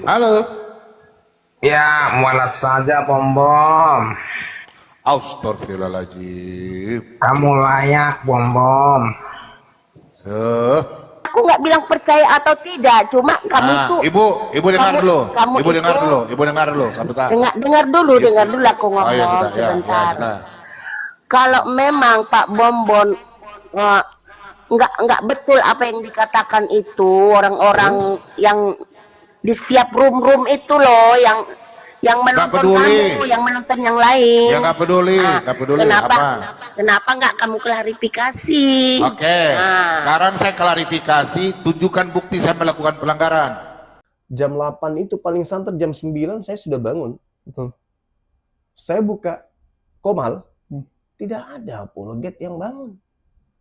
Halo, Ya, mualat saja, Bom Bom. astagfirullahaladzim. Kamu layak, Bom Bom. Eh, Aku nggak bilang percaya atau tidak, cuma kamu nah, itu, ibu dengar kamu dulu, kamu itu ibu dengar dulu, sebentar. dengar dulu aku Oh ya ngomong sudah, ya sebentar. sudah. Kalau memang Pak Bombon eh, nggak betul apa yang dikatakan itu orang-orang Terus, yang di setiap room itu loh, yang nggak menonton peduli, kamu, yang menonton yang ya lain. nggak Ah, peduli kenapa apa? kenapa nggak kamu klarifikasi? Oke, Ah, sekarang saya klarifikasi, tunjukkan bukti saya melakukan pelanggaran. Jam 8 itu paling santer jam 9 saya sudah bangun. Betul. Saya buka Komal, Hmm. tidak ada apologet yang bangun.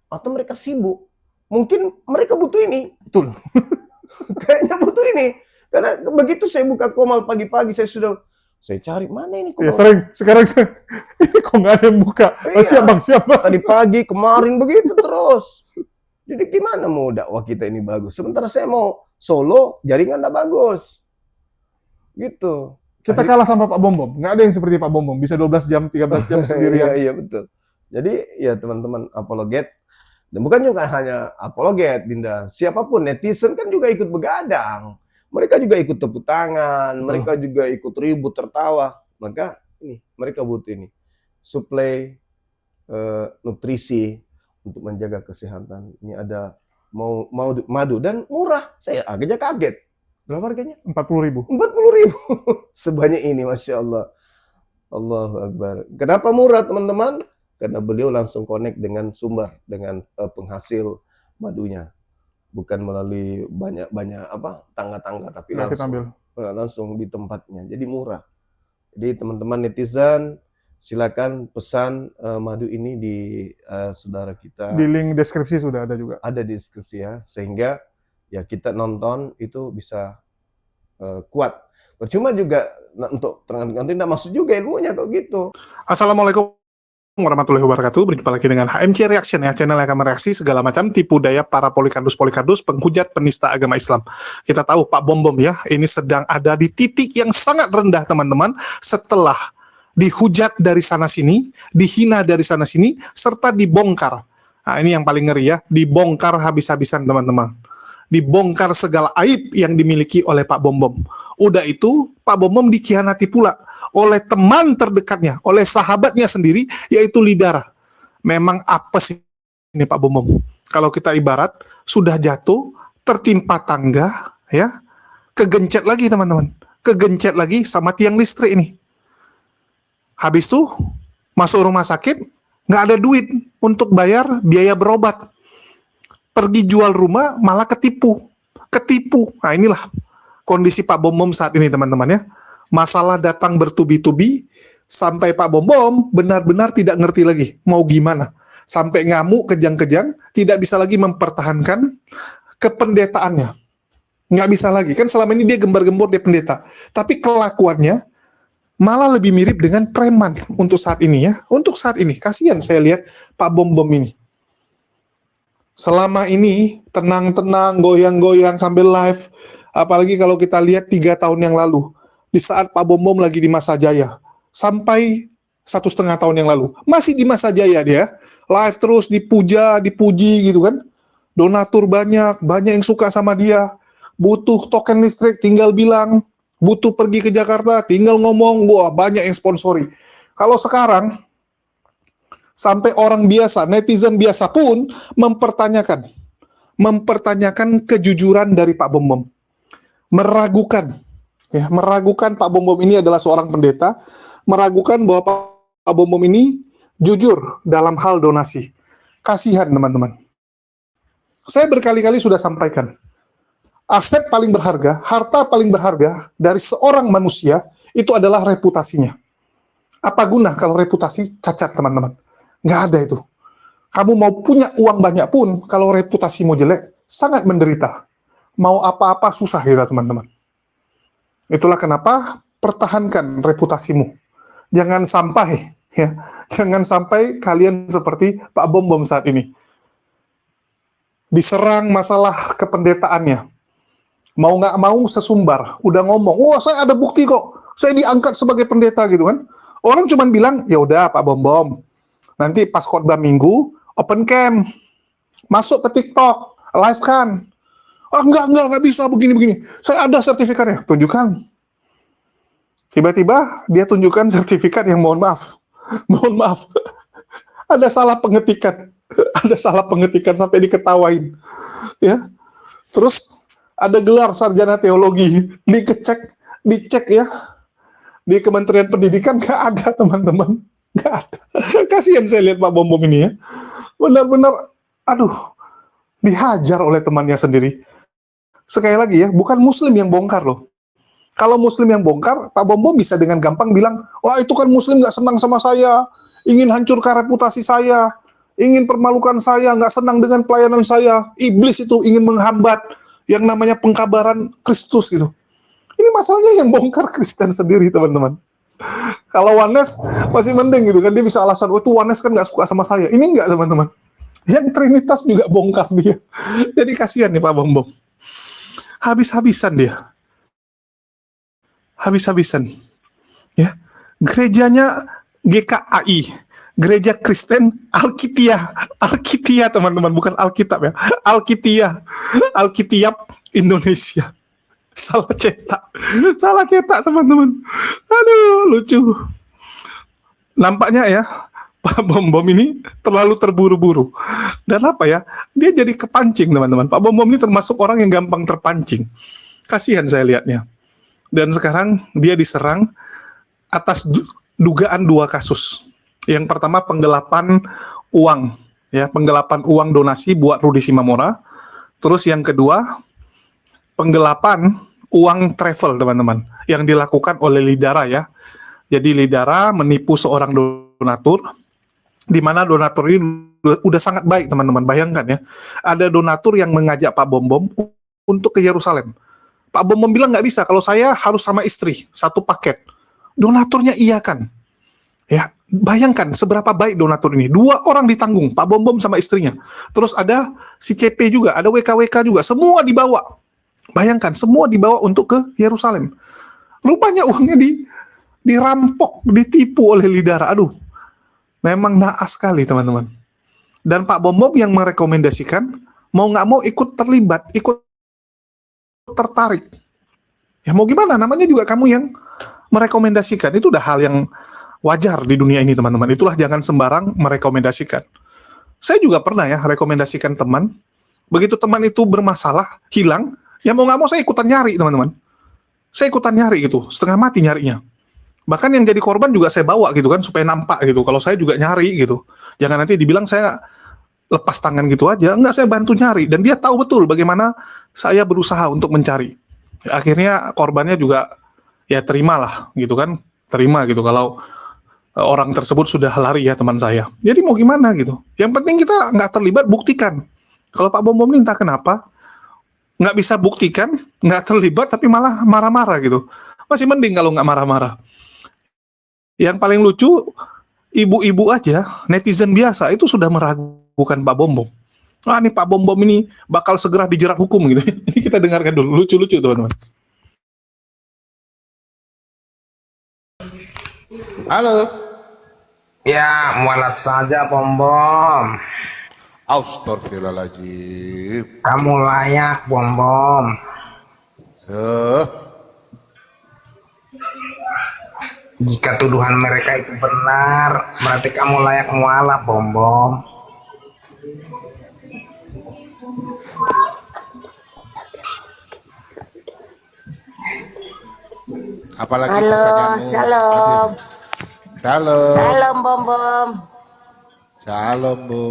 Atau mereka sibuk. Mungkin mereka butuh ini. Betul. Kayaknya butuh ini. Karena begitu saya buka Komal pagi-pagi, saya cari mana ini Ya, Komal. sering. Sekarang ini kok nggak ada yang buka. Oh, Iya. siap bang, siap bang. Tadi pagi, kemarin begitu terus. Jadi gimana mau dakwah kita ini bagus? Sementara saya mau solo, jaringan nggak bagus. Gitu. Kita kalah sama Pak Bom Bom. Nggak ada yang seperti Pak Bom Bom. Bisa 12 jam, 13 jam sendirian. Iya, betul. Jadi ya teman-teman apologet, dan bukan juga hanya apologet, Dinda. Siapapun netizen kan juga ikut begadang. Mereka juga ikut tepuk tangan, mereka juga ikut ribut tertawa. Maka ini mereka butuh ini suplai nutrisi untuk menjaga kesehatan. Ini ada mau madu dan murah. Saya agaknya kaget. Berapa harganya? 40.000. 40.000. Sebanyak ini, Masya Allah. Allahu Akbar. Kenapa murah, teman-teman? Karena beliau langsung connect dengan sumber, dengan penghasil madunya. Bukan melalui banyak tangga-tangga, tapi Nggak kita ambil. langsung di tempatnya. Jadi murah. Jadi teman-teman netizen, silakan pesan madu ini di saudara kita. Di link deskripsi sudah ada juga. Ada di deskripsi ya, sehingga ya kita nonton itu bisa kuat. Percuma juga untuk nanti tidak masuk juga ilmunya kalau gitu. Assalamualaikum warahmatullahi wabarakatuh. Berjumpa lagi dengan HMC Reaction ya, channel yang akan mereaksi segala macam tipu daya para polikardus, penghujat, penista agama Islam. Kita tahu Pak Bom Bom ya, ini sedang ada di titik yang sangat rendah teman-teman, setelah dihujat dari sana-sini, dihina dari sana-sini, serta dibongkar. Nah ini yang paling ngeri ya, dibongkar habis-habisan teman-teman. Dibongkar segala aib yang dimiliki oleh Pak Bom Bom. Udah itu, Pak Bom Bom dikhianati pula oleh teman terdekatnya, oleh sahabatnya sendiri, yaitu Lidara. Memang apa sih ini Pak Bom Bom? Kalau kita ibarat, sudah jatuh, tertimpa tangga, ya, kegencet lagi teman-teman. Kegencet lagi sama tiang listrik ini. Habis itu, masuk rumah sakit, nggak ada duit untuk bayar biaya berobat. Pergi jual rumah, malah ketipu. Nah inilah kondisi Pak Bom Bom saat ini teman-teman ya. Masalah datang bertubi-tubi, sampai Pak Bom Bom benar-benar tidak ngerti lagi mau gimana. Sampai ngamuk, kejang-kejang, tidak bisa lagi mempertahankan kependetaannya. Nggak bisa lagi, kan selama ini dia gembar-gembor dia pendeta. Tapi kelakuannya malah lebih mirip dengan preman untuk saat ini ya. Untuk saat ini, kasihan saya lihat Pak Bom Bom ini. Selama ini tenang-tenang, goyang-goyang sambil live. Apalagi kalau kita lihat 3 tahun yang lalu, di saat Pak Bom Bom lagi di masa jaya, sampai 1,5 tahun yang lalu, masih di masa jaya dia, live terus dipuji gitu kan, donatur banyak yang suka sama dia, butuh token listrik tinggal bilang, butuh pergi ke Jakarta tinggal ngomong, wah banyak yang sponsori. Kalau sekarang, sampai orang biasa, netizen biasa pun mempertanyakan kejujuran dari Pak Bom Bom, meragukan Pak Bom Bom ini adalah seorang pendeta, meragukan bahwa Pak Bom Bom ini jujur dalam hal donasi. Kasihan teman-teman. Saya berkali-kali sudah sampaikan, aset paling berharga, harta paling berharga dari seorang manusia itu adalah reputasinya. Apa guna kalau reputasi cacat teman-teman? Nggak ada itu. Kamu mau punya uang banyak pun, kalau reputasimu jelek, sangat menderita. Mau apa-apa susah gitu teman-teman. Itulah kenapa pertahankan reputasimu. Jangan sampai kalian seperti Pak Bom Bom saat ini. Diserang masalah kependetaannya. mau nggak mau sesumbar, udah ngomong, wah saya ada bukti kok, saya diangkat sebagai pendeta gitu kan. Orang cuman bilang, ya udah Pak Bom Bom, nanti pas khotbah minggu, open cam, masuk ke TikTok, live kan. Ah nggak bisa begini-begini. Saya ada sertifikatnya, tunjukkan. Tiba-tiba dia tunjukkan sertifikat yang mohon maaf, mohon maaf, ada salah pengetikan, ada salah pengetikan sampai diketawain, ya. Terus ada gelar sarjana teologi, dicek ya, di Kementerian Pendidikan nggak ada teman-teman, nggak ada. Kasihan saya lihat Pak Bom Bom ini ya, benar-benar, aduh, dihajar oleh temannya sendiri. Sekali lagi ya, bukan Muslim yang bongkar loh. Kalau Muslim yang bongkar, Pak Bom Bom bisa dengan gampang bilang, wah itu kan Muslim nggak senang sama saya, ingin hancurkan reputasi saya, ingin permalukan saya, nggak senang dengan pelayanan saya, iblis itu ingin menghambat yang namanya pengkabaran Kristus gitu. Ini masalahnya yang bongkar Kristen sendiri teman-teman. Kalau Oneness masih mending gitu kan, dia bisa alasan, oh itu Oneness kan nggak suka sama saya. Ini nggak teman-teman. Yang Trinitas juga bongkar dia. Jadi kasihan nih Pak Bom Bom. Habis-habisan dia. Habis-habisan. Ya. Gerejanya GKAI. Gereja Kristen Alkitia teman-teman, bukan Alkitab ya, Alkitiap Indonesia. Salah cetak teman-teman. Aduh, lucu. Nampaknya ya, Pak Bom Bom ini terlalu terburu-buru. Dan apa ya, dia jadi kepancing teman-teman. Pak Bom Bom ini termasuk orang yang gampang terpancing. Kasihan saya lihatnya. Dan sekarang dia diserang atas dugaan 2 kasus. Yang pertama penggelapan uang, ya, penggelapan uang donasi buat Rudi Simamora. Terus yang kedua penggelapan uang travel teman-teman, yang dilakukan oleh Lidara ya. Jadi Lidara menipu seorang donatur, di mana donatur ini udah sangat baik teman-teman. Bayangkan ya, ada donatur yang mengajak Pak Bom Bom untuk ke Yerusalem. Pak Bom Bom bilang nggak bisa, kalau saya harus sama istri, satu paket. Donaturnya iya kan. Ya, bayangkan seberapa baik donatur ini. 2 orang ditanggung, Pak Bom Bom sama istrinya. Terus ada si CP juga, ada WKWK juga, semua dibawa. Bayangkan, semua dibawa untuk ke Yerusalem. Rupanya uangnya dirampok, ditipu oleh Lidara. Aduh, memang naas sekali teman-teman. Dan Pak Bom Bom yang merekomendasikan, mau nggak mau ikut terlibat, ikut tertarik. Ya mau gimana, namanya juga kamu yang merekomendasikan. Itu udah hal yang wajar di dunia ini teman-teman. Itulah jangan sembarang merekomendasikan. Saya juga pernah ya rekomendasikan teman. Begitu teman itu bermasalah, hilang, ya mau nggak mau saya ikutan nyari teman-teman. Saya ikutan nyari gitu, setengah mati nyarinya. Bahkan yang jadi korban juga saya bawa gitu kan, supaya nampak gitu. Kalau saya juga nyari gitu. Jangan nanti dibilang saya lepas tangan gitu aja. Enggak, saya bantu nyari. Dan dia tahu betul bagaimana saya berusaha untuk mencari. Akhirnya korbannya juga ya terimalah gitu kan. Terima gitu kalau orang tersebut sudah lari ya teman saya. Jadi mau gimana gitu. Yang penting kita nggak terlibat, buktikan. Kalau Pak Bom Bom ini entah kenapa, nggak bisa buktikan, nggak terlibat, tapi malah marah-marah gitu. Masih mending kalau nggak marah-marah. Yang paling lucu, ibu-ibu aja, netizen biasa, itu sudah meragukan Pak Bom Bom. Ah, ini Pak Bom Bom ini bakal segera dijerat hukum gitu. Ini kita dengarkan dulu, lucu-lucu teman-teman. Halo. Ya, mualaf saja Bom Bom. Astagfirullahaladzim. Kamu layak Bom Bom. Jika tuduhan mereka itu benar, berarti kamu layak mualaf Bom Bom. Apalagi Halo, pertanyaanmu? shalom. Shalom. Shalom Bom Bom. Shalom, Bu.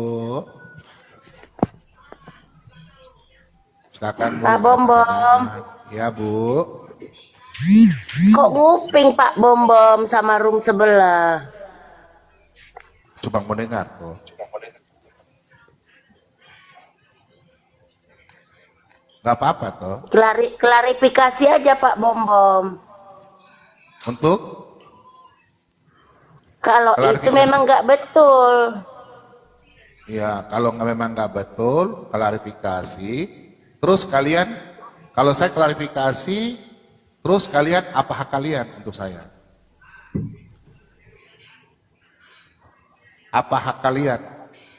Silakan, Bu. Pak Bom Bom. Ya, Bu. Kok nguping Pak Bom Bom sama room sebelah? Cuma mendengar kok. Gak apa-apa toh. Klarifikasi aja Pak Bom Bom. Untuk Kalau itu klarifikasi. memang nggak betul. Ya, kalau memang nggak betul, klarifikasi. Terus kalian Kalau saya klarifikasi, terus kalian apa hak kalian untuk saya? Apa hak kalian?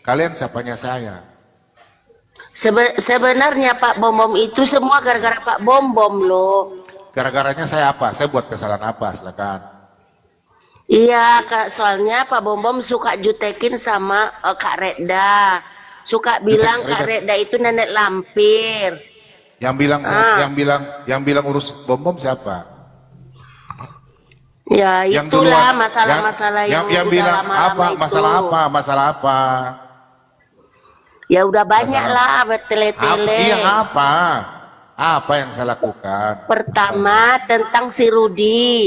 Kalian siapanya saya? Sebenarnya Pak Bom Bom itu semua gara-gara Pak Bom Bom loh. Gara-garanya saya apa? Saya buat kesalahan apa? Silakan. Iya Kak, soalnya Pak Bom Bom suka jutekin sama Kak Reda. Suka bilang Jutek Kak Reda. Reda itu nenek lampir. Yang bilang yang bilang urus bom siapa? Ya Yang itulah duluan. masalah-masalah yang yang udah bilang lama-lama apa? itu. Masalah apa? Masalah apa? Ya udah banyak Masalah- lah bertele-tele. Iya apa? Apa yang saya lakukan? Pertama tentang si Rudi.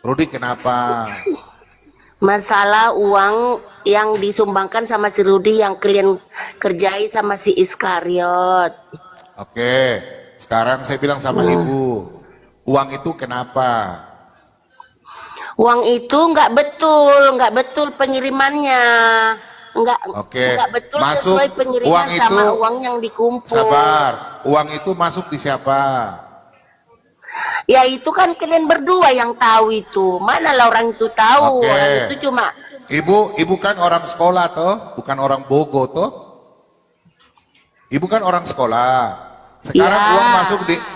Rudi kenapa? Masalah uang yang disumbangkan sama si Rudi yang kalian kerjai sama si Iskariot. Oke, sekarang saya bilang sama ibu, uang itu kenapa? Uang itu nggak betul pengirimannya. Oke, Nggak betul masuk sesuai pengiriman uang sama itu- uang yang dikumpul. Sabar, uang itu masuk di siapa? Ya itu kan kalian berdua yang tahu itu. Mana lah orang itu tahu. Oke. Orang itu cuma Ibu kan orang sekolah toh, bukan orang bogo toh? Ibu kan orang sekolah. Sekarang Ya.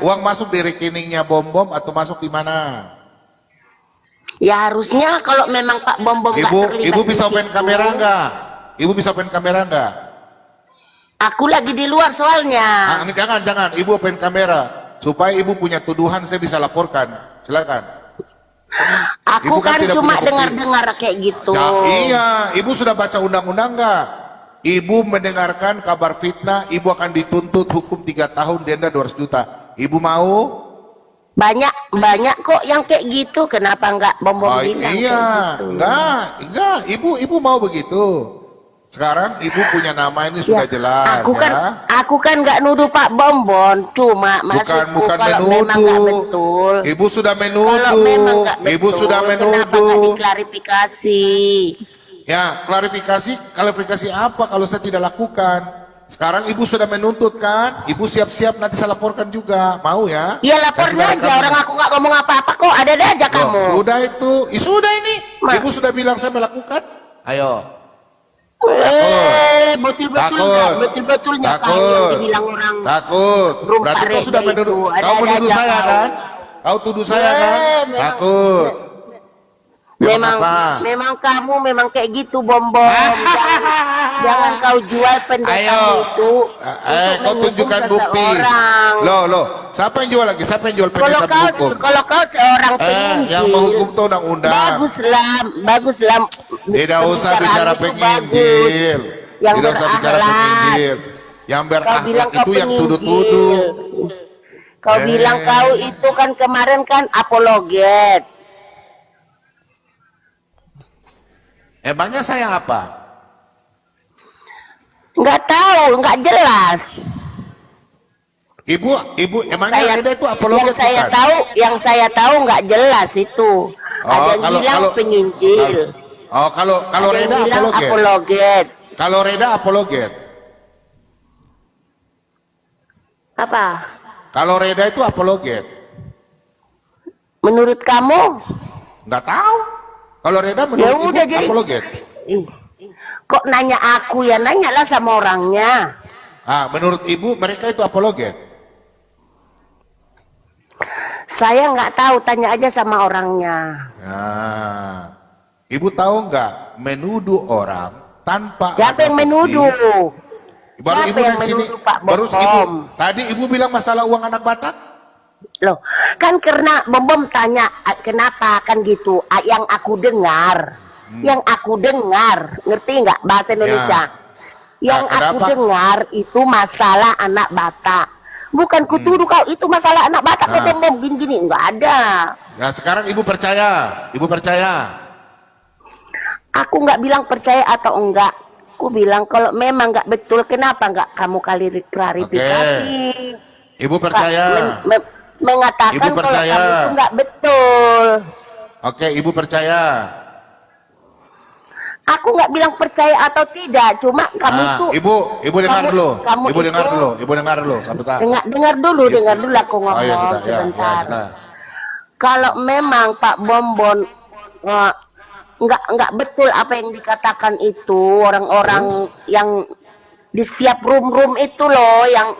uang masuk di rekeningnya Bom atau masuk di mana? ya harusnya kalau memang Pak Bom Bom nggak terlibat Ibu di bisa open situ. kamera enggak? Ibu bisa open kamera enggak? Aku lagi di luar soalnya. Ini jangan, Ibu open kamera supaya Ibu punya tuduhan saya bisa laporkan. Silakan. Aku Ibu kan kan tidak cuma punya bukti. dengar-dengar kayak gitu. Ya, iya, Ibu sudah baca undang-undang enggak? Ibu mendengarkan kabar fitnah, Ibu akan dituntut hukum 3 tahun, denda 200 juta. Ibu mau? Banyak kok yang kayak gitu. Kenapa nggak Bom Bom bilang Iya, kayak gitu? enggak, Ibu mau begitu. Sekarang Ibu punya nama ini sudah jelas aku ya. aku kan nggak nuduh Pak Bom Bom, cuma maksudku Bukan kalau memang nggak menuduh. betul. Ibu sudah Kalau menuduh. memang nggak betul, Ibu sudah kenapa nggak menuduh. diklarifikasi? Ya, klarifikasi apa kalau saya tidak lakukan? Sekarang Ibu sudah menuntut kan? Ibu siap-siap nanti saya laporkan juga. Mau ya? Ya Saya lapornya sudah aja, rekam. orang aku nggak ngomong apa-apa kok, ada aja Loh, kamu. sudah itu. Sudah ini. Ma. Ibu sudah bilang saya melakukan. Ayo. Betul-betul Takut. nggak? Betul-betulnya kamu yang Takut. dibilang orang. Takut. Rum Berarti Pak kau sudah Reda menuduh. itu. Kau menuduh Ada-ada saya kau. kan? Kau tuduh saya kan? memang- Takut. Memang, apa? memang kamu memang kayak gitu Bom Bom. jangan kau jual pendekatmu Ayo. itu. Kau untuk tunjukkan menghukum bukti. seseorang. Loh. Siapa yang jual lagi? Siapa yang jual Kalau pendekatan hukum? kau seorang penginjil, Yang menghukum itu undang-undang. baguslah. Tidak usah Pembicaraan bicara itu penginjil. bagus. Yang Tidak usah bicara berakhlak. penginjil. Yang Kau berakhlak bilang kau itu yang penginjil. tuduh-tuduh. Kau bilang kau itu kan kemarin kan apologet. Emangnya saya apa? Nggak tahu, nggak jelas. Ibu, emangnya Reda itu apologet Yang saya tahu nggak jelas itu. Ada yang bilang penginjil. Kalau Ada yang Reda bilang apologet. apologet. Kalau Reda apologet. Apa? Kalau Reda itu apologet. Menurut kamu? Nggak tahu. Kalau Reda Ya menurut udah ibu jadi. apologet. Ih, kok nanya aku ya? Nanyalah sama orangnya. Menurut ibu mereka itu apologet. Saya nggak tahu, tanya aja sama orangnya. Ibu tahu nggak menuduh orang tanpa Siapa ada yang bukti. menuduh? Baru Siapa ibu yang dari sini. menuduh Pak Baru Bom? ibu. Tadi ibu bilang masalah uang anak Batak. Loh, kan karena Bom tanya kenapa kan gitu. Yang aku dengar, ngerti nggak bahasa Indonesia? Yang aku kenapa? dengar itu masalah anak Batak. Bukan kutuduh kau itu masalah anak Batak kok Bom gini-gini, nggak ada. Nah sekarang ibu percaya. Ibu percaya. Aku nggak bilang percaya atau enggak. Aku bilang kalau memang nggak betul, kenapa nggak kamu klarifikasi? Ibu percaya. Mengatakan Ibu kalau percaya. kamu itu nggak betul. Oke, ibu percaya. Aku nggak bilang percaya atau tidak, cuma kamu Ah, tuh ibu dengar kamu- dulu. kamu Ibu dengar itu- dulu. Ibu dengar dulu. Sebentar. dengar dulu aku Oh ya ngomong sudah. Ya, sebentar. sudah. Kalau memang Pak Bombon eh, nggak betul apa yang dikatakan itu orang-orang yang di setiap room itu loh, yang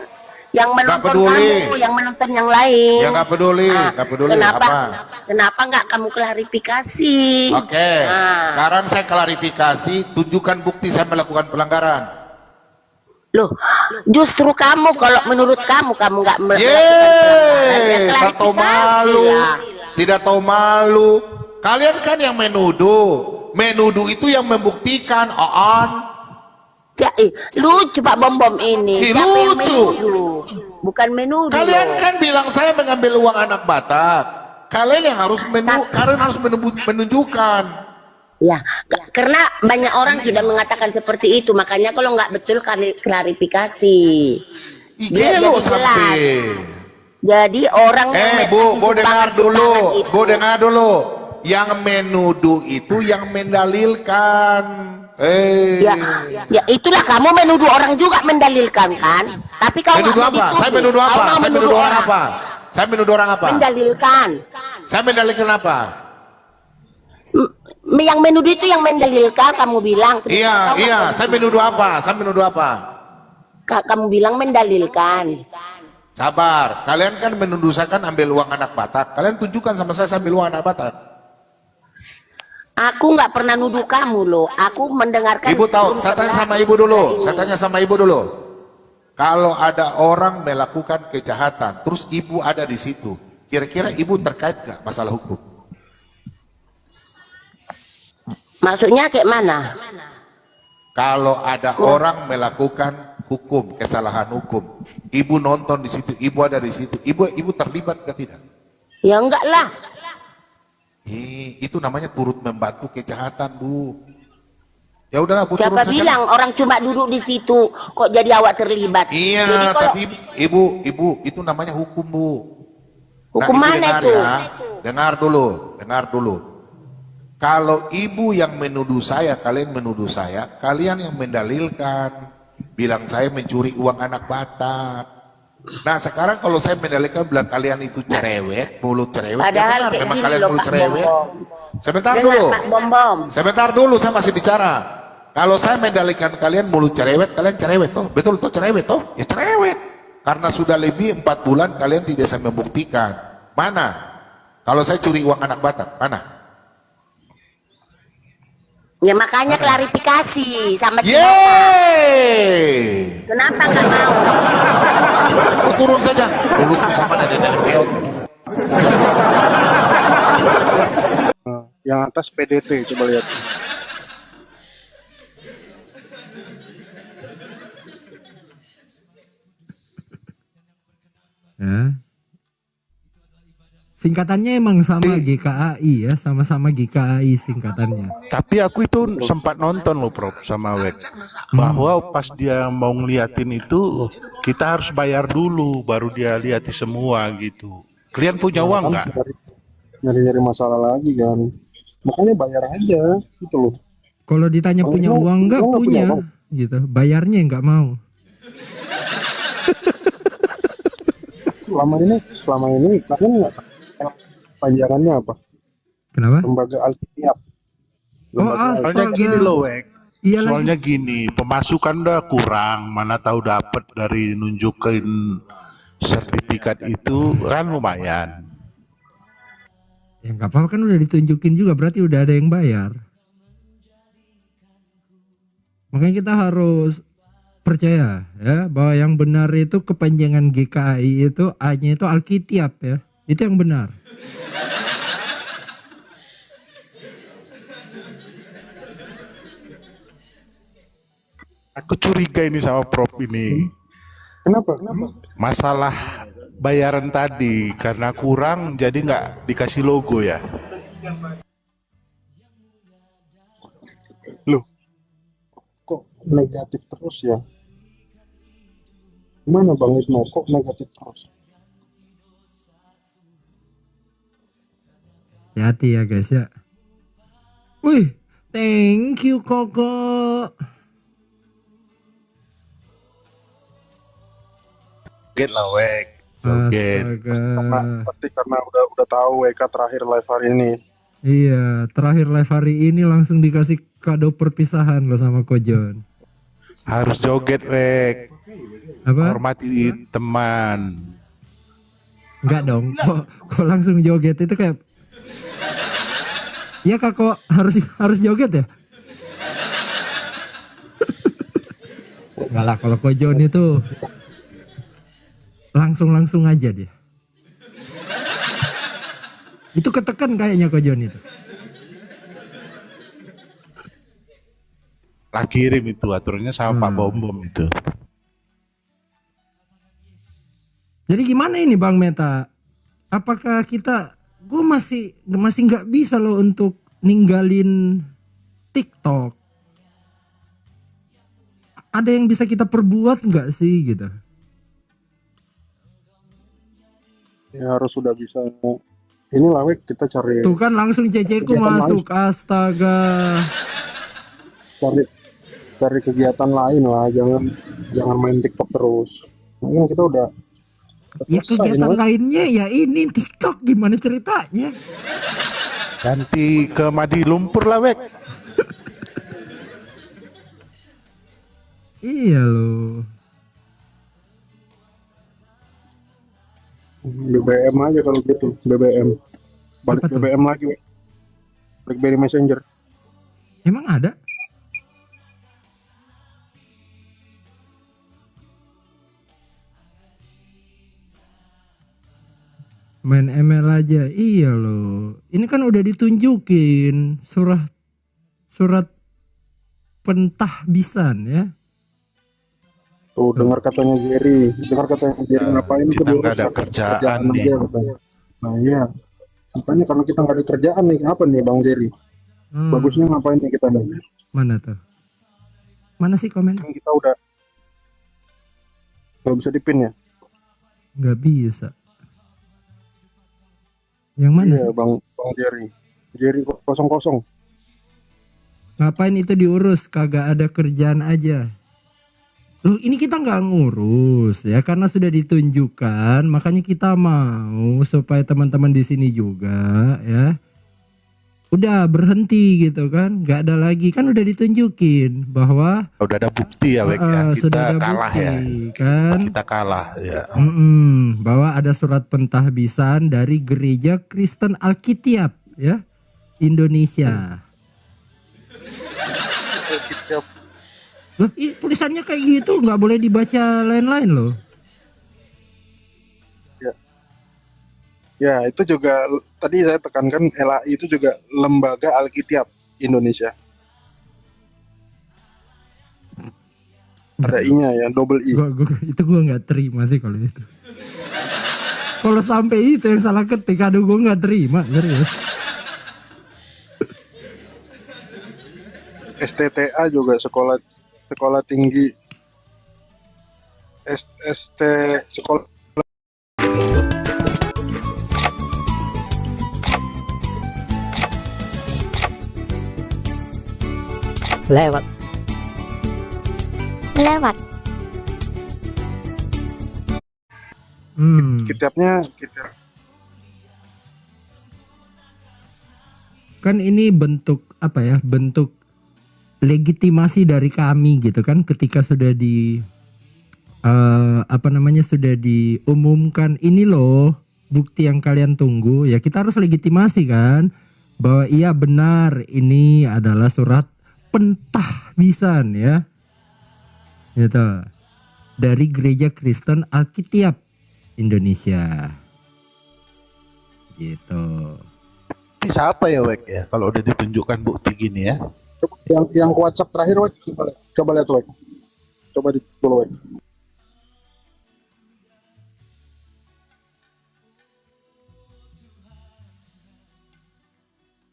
menonton peduli. kamu, yang menonton yang lain. Ya nggak peduli, Ah, nggak peduli. Kenapa? Apa? Kenapa nggak kamu klarifikasi? Oke. Ah. Sekarang saya klarifikasi. Tunjukkan bukti saya melakukan pelanggaran. Loh, justru kamu kalau menurut kamu nggak melakukan Yeay, pelanggaran, ya tak tahu klarifikasi malu, lah. tidak tahu malu. Kalian kan yang menuduh itu yang membuktikan, on. Ya, lucu Pak Bom ini. Ih, Siapa yang lucu. menuduh? Bukan menuduh. Kalian loh. kan bilang saya mengambil uang anak Batak. Kalian yang harus menunjukkan. Ya, karena banyak orang sudah mengatakan seperti itu, makanya kalau nggak betul klarifikasi. Biar Gelo jadi sampai. jelas. Jadi orang yang Bu kasih dengar dulu, sumbangan itu. Bu dengar dulu. Yang menuduh itu yang mendalilkan. Ya itulah kamu menuduh orang juga mendalilkan kan? Tapi kau nggak Menuduh mau apa? dituduh. Saya menuduh Kau apa? mau Saya menuduh orang apa? Saya menuduh orang apa? Mendalilkan. Saya mendalilkan apa? Yang menuduh itu yang mendalilkan kamu bilang. Iya, iya. Saya menuduh apa? Saya menuduh apa? Kamu bilang mendalilkan. Sabar. Kalian kan menuduh saya kan ambil uang anak Batak. Kalian tunjukkan sama saya ambil uang anak Batak. Aku nggak pernah nuduh kamu loh. Aku mendengarkan. Ibu tahu, saya tanya sama ibu dulu. Saya tanya sama ibu dulu. Kalau ada orang melakukan kejahatan, terus ibu ada di situ, kira-kira ibu terkait nggak masalah hukum? Maksudnya kayak mana? Kalau ada orang melakukan hukum, kesalahan hukum, ibu nonton di situ, ibu ada di situ, ibu terlibat ke tidak? Ya enggak lah. Itu namanya turut membantu kejahatan, Bu. Ya udahlah, Bu. Siapa turun saja. bilang orang cuma duduk di situ kok jadi awak terlibat? Iya, Jadi kalau tapi ibu itu namanya hukum, Bu. hukum Ibu mana dengar itu? Ya. Dengar dulu. Kalau ibu yang menuduh saya, kalian menuduh saya, kalian yang mendalilkan, bilang saya mencuri uang anak Batak. Nah sekarang kalau saya mendalilkan bilang kalian itu cerewet, mulut cerewet, Padahal ya benar, kayak memang gini kalian loh, mulut Pak cerewet. Bom-Bom. Sebentar Dengar, dulu. Pak Bom-Bom. Sebentar dulu, saya masih bicara. Kalau saya mendalilkan kalian mulut cerewet, kalian cerewet toh? Betul toh cerewet toh? Ya cerewet. Karena sudah lebih 4 bulan kalian tidak bisa membuktikan. Mana? Kalau saya curi uang anak Batak, mana? Ya makanya klarifikasi sama si Bapak. Yeay! Kenapa nggak mau? Turun saja. Mulut sama nenek-nenek peot. Yang atas PDT, coba lihat. Ya. Singkatannya emang sama GKAI ya, sama-sama GKAI singkatannya. Tapi aku itu sempat nonton loh Prof sama Wek, bahwa pas dia mau ngeliatin itu kita harus bayar dulu baru dia liati semua gitu. Kalian punya uang nggak? Nyari-nyari masalah lagi kan. Makanya bayar aja gitu loh. Kalau ditanya punya Lu- uang nggak lu nggak punya punya, uang? gitu. Bayarnya nggak mau. Selama ini kalian nggak tahu panjangannya apa? Kenapa? Lembaga Alkitab. Oh, Soalnya gini loh Wek, Iya soalnya lagi. gini, pemasukan udah kurang, mana tahu dapat dari nunjukin sertifikat itu kan lumayan. Ya nggak apa-apa kan udah ditunjukin juga, berarti udah ada yang bayar. Makanya kita harus percaya ya bahwa yang benar itu kepanjangan GKI itu A-nya itu Alkitab ya. Itu yang benar. Aku curiga ini sama Prof ini. Kenapa? Masalah bayaran tadi karena kurang jadi nggak dikasih logo ya. Loh, kok negatif terus ya? Gimana Bang Ismo, kok negatif terus? Hati-hati ya guys ya. Wih, Thank you Koko. Joget lah wek. Joget. Astaga. Pasti karena udah tahu WK terakhir live hari ini. Iya, terakhir live hari ini langsung dikasih kado perpisahan lo sama Kojon. Harus joget wek. Apa? Hormati teman. Enggak dong. Kok langsung joget itu kayak ya kak, kok harus joget ya? Enggak lah, kalau Kojon itu langsung aja dia. Itu ketekan kayaknya Kojon itu. Lah kirim itu aturannya sama Pak Bom itu. Jadi gimana ini Bang Meta? Apakah gue masih nggak bisa loh untuk ninggalin TikTok. Ada yang bisa kita perbuat nggak sih gitu? Ya harus sudah bisa. Inilah Wek, kita cari Tuh kan langsung ceceku kegiatan masuk, astaga. cari kegiatan lain lah, jangan main TikTok terus. Mungkin kita udah Ya selesai, kegiatan ini, Wek. lainnya ya ini TikTok, gimana ceritanya? Ganti ke Madi Lumpur lah wek. Iya loh. BBM aja kalau gitu, BBM. Balik Apa tuh? BBM lagi, Wek. BlackBerry Messenger. Emang ada? Main ML aja, iya loh. Ini kan udah ditunjukin surat pentahbisan ya. Tuh dengar katanya Jerry ngapain itu Kita nggak diurus ada pakai kerjaan nih. aja katanya. Nah iya, makanya kalau kita nggak ada kerjaan nih, apa nih Bang Jerry? Bagusnya ngapain nih kita nih? Mana tuh? Mana sih komen? Kan kita udah nggak bisa dipin ya? Nggak bisa. Yang mana Iya sih? Bang Jerry 00. Ngapain itu diurus? Kagak ada kerjaan aja. Loh ini kita nggak ngurus ya, karena sudah ditunjukkan, makanya kita mau supaya teman-teman di sini juga ya udah berhenti gitu kan, nggak ada lagi, kan udah ditunjukin bahwa Udah ada bukti ya wek ya. Kita sudah ada kalah bukti ya. kan. Kita kalah ya. Bahwa ada surat pentahbisan dari Gereja Kristen Alkitab ya Indonesia. Loh, tulisannya kayak gitu, nggak boleh dibaca lain-lain loh. Ya itu juga tadi saya tekankan, LAI itu juga Lembaga Alkitab Indonesia. Ada I-nya ya, double I. Itu gue nggak terima sih kalau itu. Kalau sampai itu yang salah ketik, aduh gue nggak terima, serius. STTA juga sekolah tinggi ST sekolah lewat kitabnya Kan ini bentuk apa ya, bentuk legitimasi dari kami gitu kan, ketika sudah sudah diumumkan ini loh bukti yang kalian tunggu, ya kita harus legitimasi kan bahwa iya benar ini adalah surat pentahbisan ya gitu dari Gereja Kristen Alkitab Indonesia gitu. Bisa apa ya wek ya kalau udah ditunjukkan bukti gini ya. yang WhatsApp terakhir Wek, coba lihat Wek, coba di follow Wek.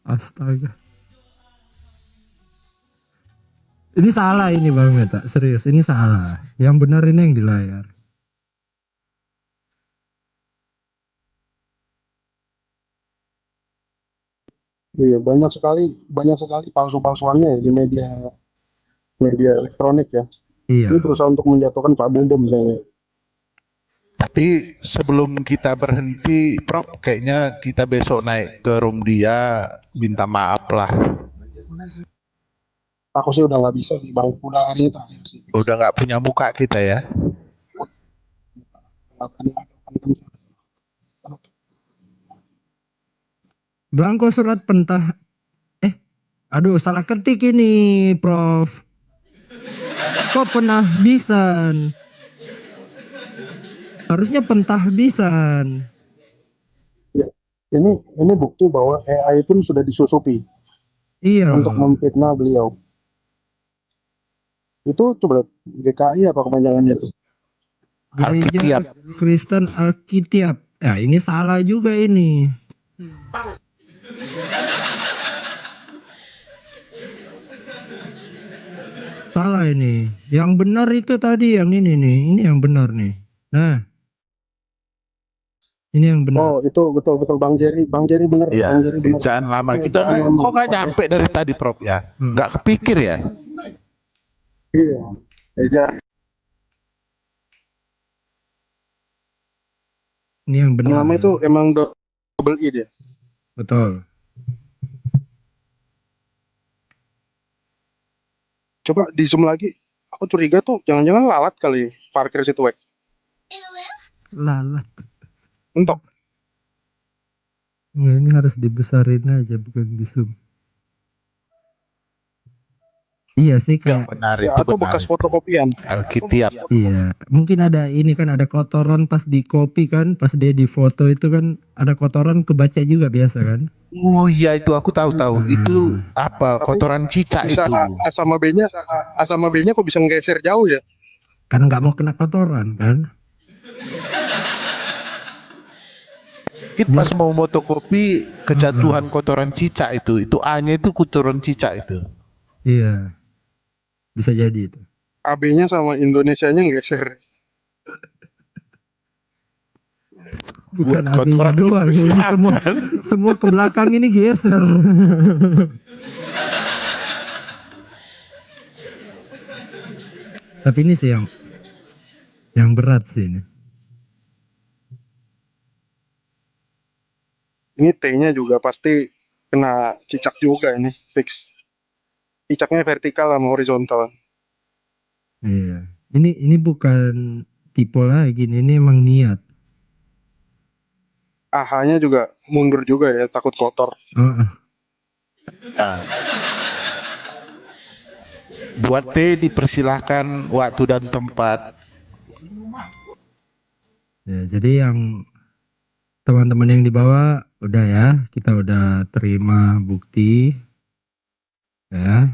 Astaga. Ini salah ini Bang Meta, serius ini salah. Yang benar ini yang di layar. Iya, banyak sekali palsu-palsuannya ya di media media elektronik ya. Iya. Ini berusaha untuk menjatuhkan Pak Bom Bom misalnya. Tapi sebelum kita berhenti, Prof, kayaknya kita besok naik ke room dia, minta maaf lah. Aku sih udah nggak bisa sih Bang, udah hari ini terakhir sih. Udah nggak punya muka kita ya. Blanko surat pentah. Aduh, salah ketik ini, Prof. Kok penahbisan? Harusnya pentahbisan. Ya, ini bukti bahwa AI pun sudah disusupi Iya. untuk memfitnah beliau. Itu coba lihat, GKI apa kepanjangannya itu? Gereja Kristen Alkitab. Ya, ini salah juga ini. Salah ini. Yang benar itu tadi yang ini nih. Ini yang benar nih. Nah. Ini yang benar. Oh, itu betul Bang Jerry. Bang Jerry benar. Iya, Bang Jerry benar. jangan lama. Kita kok nggak nyampe dari tadi, Prof ya? Nggak kepikir ya? Iya. Eja. Ini yang benar. Nama itu emang double I dia. Betul. Coba di zoom lagi. Aku curiga tuh jangan-jangan lalat kali parkir situ wek. Lalat. Entok. Nggak, ini harus dibesarin aja, bukan di zoom. Iya sih kayak. Benar Ya, itu atau benar. bekas fotokopian. Alkitab. Iya, mungkin ada ini kan, ada kotoran pas di copy kan, pas dia di foto itu kan ada kotoran kebaca juga biasa kan. Oh iya, itu aku tahu. Itu apa? Kotoran cicak Bisa itu. A sama B-nya kok bisa ngegeser jauh ya? Kan nggak mau kena kotoran kan. Kita pas mau fotokopi kejatuhan kotoran cicak itu A-nya itu kotoran cicak itu. Iya, bisa jadi itu. AB-nya sama Indonesianya ngegeser. Bukan Buat apinya kotoran doang, ini semua ke belakang ini geser. Tapi ini sih yang berat sih ini. Ini T-nya juga pasti kena cicak juga ini, fix. Cicaknya vertikal sama horizontal. Iya. Ini bukan tipe lagi, ini emang niat. AH-nya juga mundur juga ya, takut kotor. Nah. Buat T dipersilahkan waktu dan tempat. Ya, jadi yang teman-teman yang dibawa udah ya, kita udah terima bukti ya.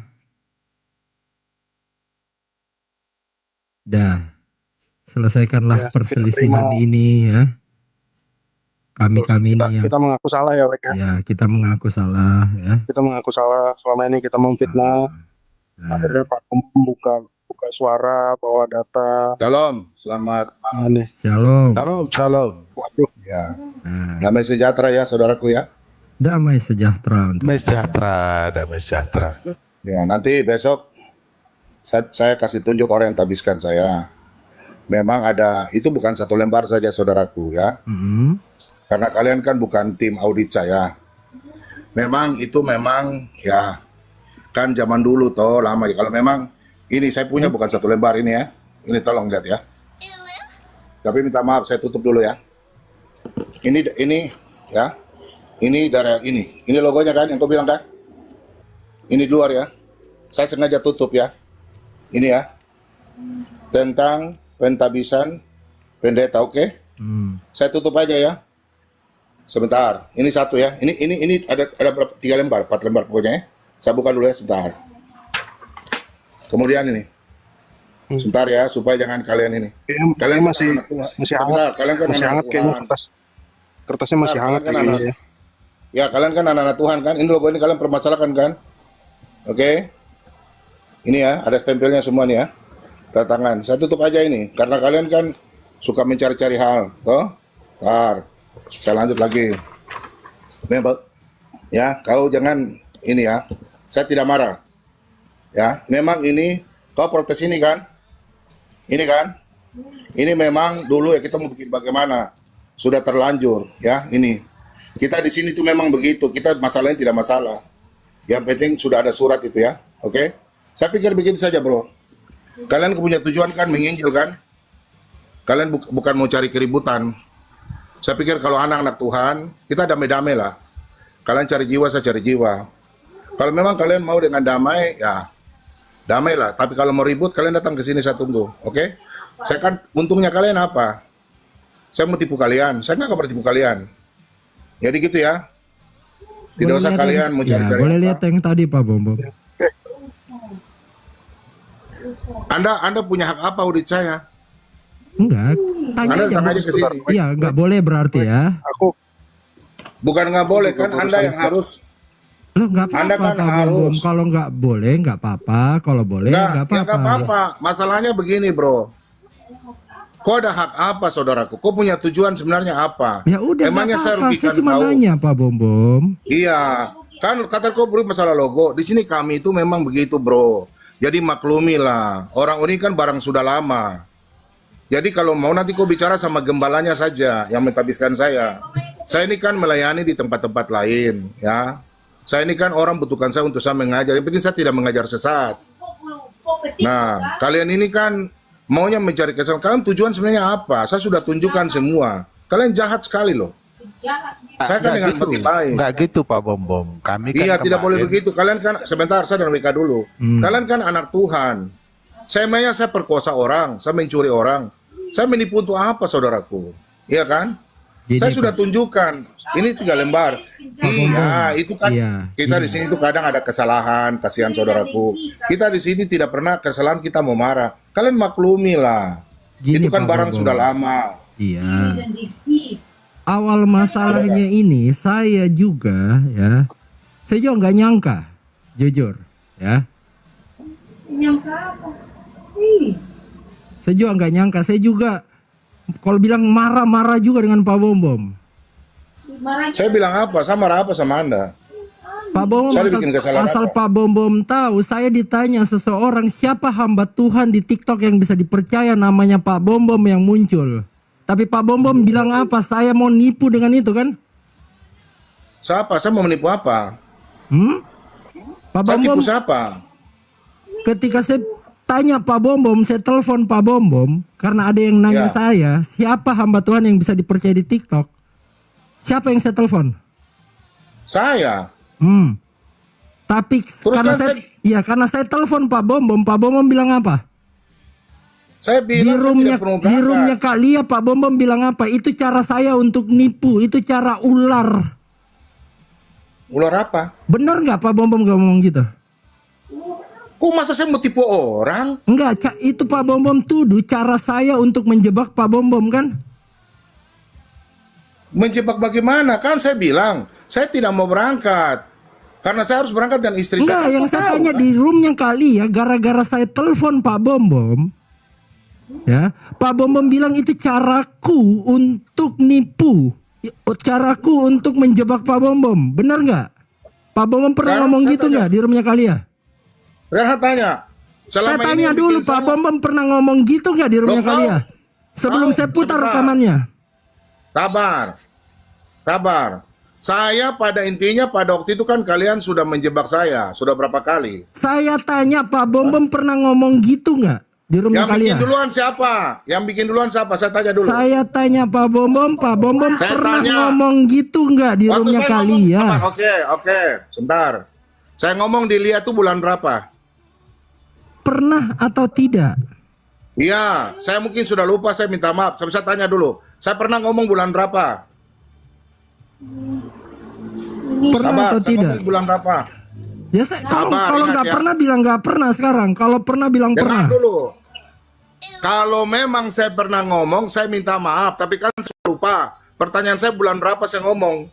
Udah, selesaikanlah Ya, perselisihan kita terima. ini ya. Kami ini yang Kita mengaku salah ya, Wek ya. ya, kita mengaku salah ya. Kita mengaku salah, selama ini kita memfitnah. Akhirnya Pak membuka suara, bawa data. Shalom, selamat. Aneh. Shalom. Shalom. Waduh. Ya, Nah, damai sejahtera ya saudaraku ya. damai sejahtera untuk Damai sejahtera. Ya, nanti besok saya kasih tunjuk orang yang tabiskan saya. Memang ada, itu bukan satu lembar saja saudaraku ya. Karena kalian kan bukan tim audit saya. Memang itu memang ya kan zaman dulu toh lama ya. Kalau memang ini saya punya bukan satu lembar ini ya. Ini tolong lihat ya. Tapi minta maaf saya tutup dulu ya. Ini ya. Ini dari ini. Ini logonya kan yang kau bilang kan? Ini di luar ya. Saya sengaja tutup ya. Ini ya. Tentang pentabisan pendeta, oke? Saya tutup aja ya. Sebentar, ini satu ya. Ini ada berapa? 3 lembar, 4 lembar pokoknya ya. Saya buka dulu ya sebentar. Kemudian ini. Sebentar ya, supaya jangan kalian ini. Kalian masih hangat. Kalian kan Masih hangat kayaknya kertasnya masih hangat kan kayaknya ya. Ya, kalian kan anak-anak Tuhan kan. Ini logo ini kalian permasalahkan kan? Oke. Ini ya, ada stempelnya semua nih ya. Tanda tangan. Saya tutup aja ini karena kalian kan suka mencari-cari hal, toh? Saya lanjut lagi. Ya, kau jangan ini ya. Saya tidak marah. Ya, memang ini kau protes ini kan? Ini kan? Ini memang dulu ya kita mau bikin bagaimana? Sudah terlanjur ya ini. Kita di sini tuh memang begitu. Kita masalahnya tidak masalah. Yang penting sudah ada surat itu ya. Oke? Saya pikir begitu saja, bro. Kalian punya tujuan kan menginjil kan? Kalian bukan mau cari keributan. Saya pikir kalau anak-anak Tuhan, kita damai-damai lah. Kalian cari jiwa, saya cari jiwa. Kalau memang kalian mau dengan damai, ya damailah. Tapi kalau mau ribut, kalian datang ke sini, saya tunggu. Oke? Saya kan, untungnya kalian apa? Saya mau tipu kalian. Saya nggak pernah tipu kalian. Jadi gitu ya. Tidak usah kalian mau cari-cari. Boleh lihat yang tadi Pak Bom Bom. Anda punya hak apa audit saya? Enggak, tanya Anda aja. datang aja ke sini. Iya, enggak boleh berarti ya. Bukan nggak boleh kan, Anda yang harus. Loh, enggak Anda apa-apa kan Pak Bom Bom. harus. Kalau enggak boleh, enggak apa-apa. Kalau boleh, enggak Ya nggak apa-apa. apa-apa. Masalahnya begini, bro. Kau ada hak apa, saudaraku? Kau punya tujuan sebenarnya apa? Ya udah, Emangnya enggak saya apa-apa. rugikan Saya cuma kau? nanya Pak Bom Bom. Iya, kan kata kau beri masalah logo. Di sini kami itu memang begitu, bro. Jadi maklumilah. Orang ini kan barang sudah lama. Jadi kalau mau nanti kau bicara sama gembalanya saja yang mentabiskan saya. Saya ini kan melayani di tempat-tempat lain, ya. Saya ini kan orang butuhkan saya untuk saya mengajar. Yang penting saya tidak mengajar sesat. Nah, kalian ini kan maunya mencari kesalahan. Kalian tujuan sebenarnya apa? Saya sudah tunjukkan semua. Kalian jahat sekali loh. Saya kan dengan gitu. hati baik. Nggak gitu Pak Bom Bom. Kami kan Iya, tidak boleh kemarin- begitu. Kalian kan sebentar, saya dan WK dulu. Kalian kan anak Tuhan. Saya perkosa orang, saya mencuri orang. Saya menipu untuk apa, saudaraku? Iya kan? Gini, Saya sudah tunjukkan. Ini 3 lembar. Iya, itu kan Iya, kita di sini tuh kadang ada kesalahan, kasihan saudaraku. Kita di sini tidak pernah kesalahan kita mau marah. Kalian maklumi lah. Gini, Itu kan Pak barang Bom Bom. sudah lama. Iya. Awal masalahnya ini saya juga ya. Saya juga nggak nyangka, jujur ya. Saya juga nggak nyangka. Saya juga kalau bilang marah-marah juga dengan Pak Bom Bom. Saya bilang apa? Saya marah apa sama Anda? Pak Bom Bom Saya asal, bikin kesalahan asal apa? Pak Bom Bom tahu, saya ditanya seseorang siapa hamba Tuhan di TikTok yang bisa dipercaya, namanya Pak Bom Bom yang muncul. Tapi Pak Bom Bom bilang apa? Saya mau nipu dengan itu kan? Siapa? Saya mau menipu apa? Pak Saya Bom tipu Bom, siapa? ketika saya tanya Pak Bom Bom, saya telepon Pak Bom Bom karena ada yang nanya Ya. saya, siapa hamba Tuhan yang bisa dipercaya di TikTok? Siapa yang saya telepon? Saya. Tapi karena kan karena saya telepon Pak Bom Bom bilang apa? Saya Di bilang saya roomnya, tidak perlu di roomnya berangkat. Kak Lia, Pak Bom Bom bilang apa? Itu cara saya untuk nipu, itu cara ular. Ular apa? Bener nggak Pak Bom Bom ngomong gitu? Kok masa saya mau tipu orang? Enggak, itu Pak Bom Bom tuduh cara saya untuk menjebak Pak Bom Bom kan? Menjebak bagaimana? Kan saya bilang, saya tidak mau berangkat. Karena saya harus berangkat dan istri Enggak, saya. yang Kau saya tahu, tanya kan? di roomnya Kak Lia, gara-gara saya telepon Pak Bom Bom, ya, Pak Bom Bom bilang itu caraku untuk nipu, caraku untuk menjebak Pak Bom Bom. Bener nggak? Pak Bom Bom pernah Sekarang ngomong saya gitu tanya. nggak di roomnya Kak Lia? Sekarang saya tanya. Saya Selama ini tanya yang dulu bikin Pak saya- Bom Bom pernah ngomong gitu nggak di roomnya Loh, Kak Lia? Sebelum tahu, saya putar sebentar. rekamannya. Sabar. Sabar. Saya pada intinya pada waktu itu kan kalian sudah menjebak saya. Sudah berapa kali? Saya tanya Pak Bom Bom pernah ngomong gitu nggak di roomnya Yang Kak bikin Lia? duluan siapa? Yang bikin duluan siapa? Saya tanya dulu. Saya tanya Pak Bom Bom Saya pernah tanya. ngomong gitu nggak di Waktu roomnya saya Kak ngomong- Lia? Sabar, Oke. Sebentar. Saya ngomong di Lia tuh bulan berapa? Pernah atau tidak? Iya, saya mungkin sudah lupa, saya minta maaf. Saya bisa tanya dulu. Saya pernah ngomong bulan berapa? Pernah Sabar, atau saya tidak? ngomong bulan berapa? Ya saya, kalau Sabar, ingat nggak ya. pernah bilang nggak pernah sekarang. Kalau pernah bilang pernah. Dengar dulu. Kalau memang saya pernah ngomong, saya minta maaf. Tapi kan saya lupa. Pertanyaan saya bulan berapa saya ngomong?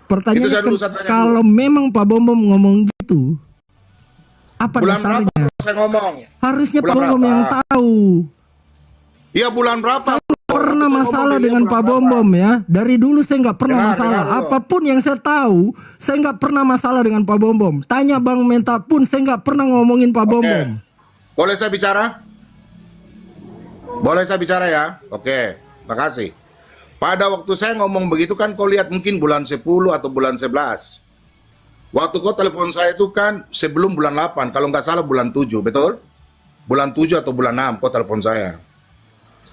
Pertanyaannya Itu saya dulu, kan, saya tanya kalau memang Pak Bom Bom ngomong gitu, apa Bulan berapa dasarnya? saya ngomong? Harusnya Bulan Pak Bom Bom berapa? yang tahu. Iya bulan berapa? Pernah pernah Waktu saya masalah ngomong dengan dia Pak berapa? Bom ya. Dari dulu saya nggak pernah Dengar, masalah. dengar, bro. Apapun yang saya tahu, saya nggak pernah masalah dengan Pak Bom. Tanya Bang Menta pun saya nggak pernah ngomongin Pak Bom. Oke. Boleh saya bicara? Boleh saya bicara ya? Oke, makasih. Pada waktu saya ngomong begitu kan kau lihat mungkin bulan 10 atau bulan 11. Waktu kau telepon saya itu kan sebelum bulan 8, kalau nggak salah bulan 7, betul? Bulan 7 atau bulan 6 kau telepon saya.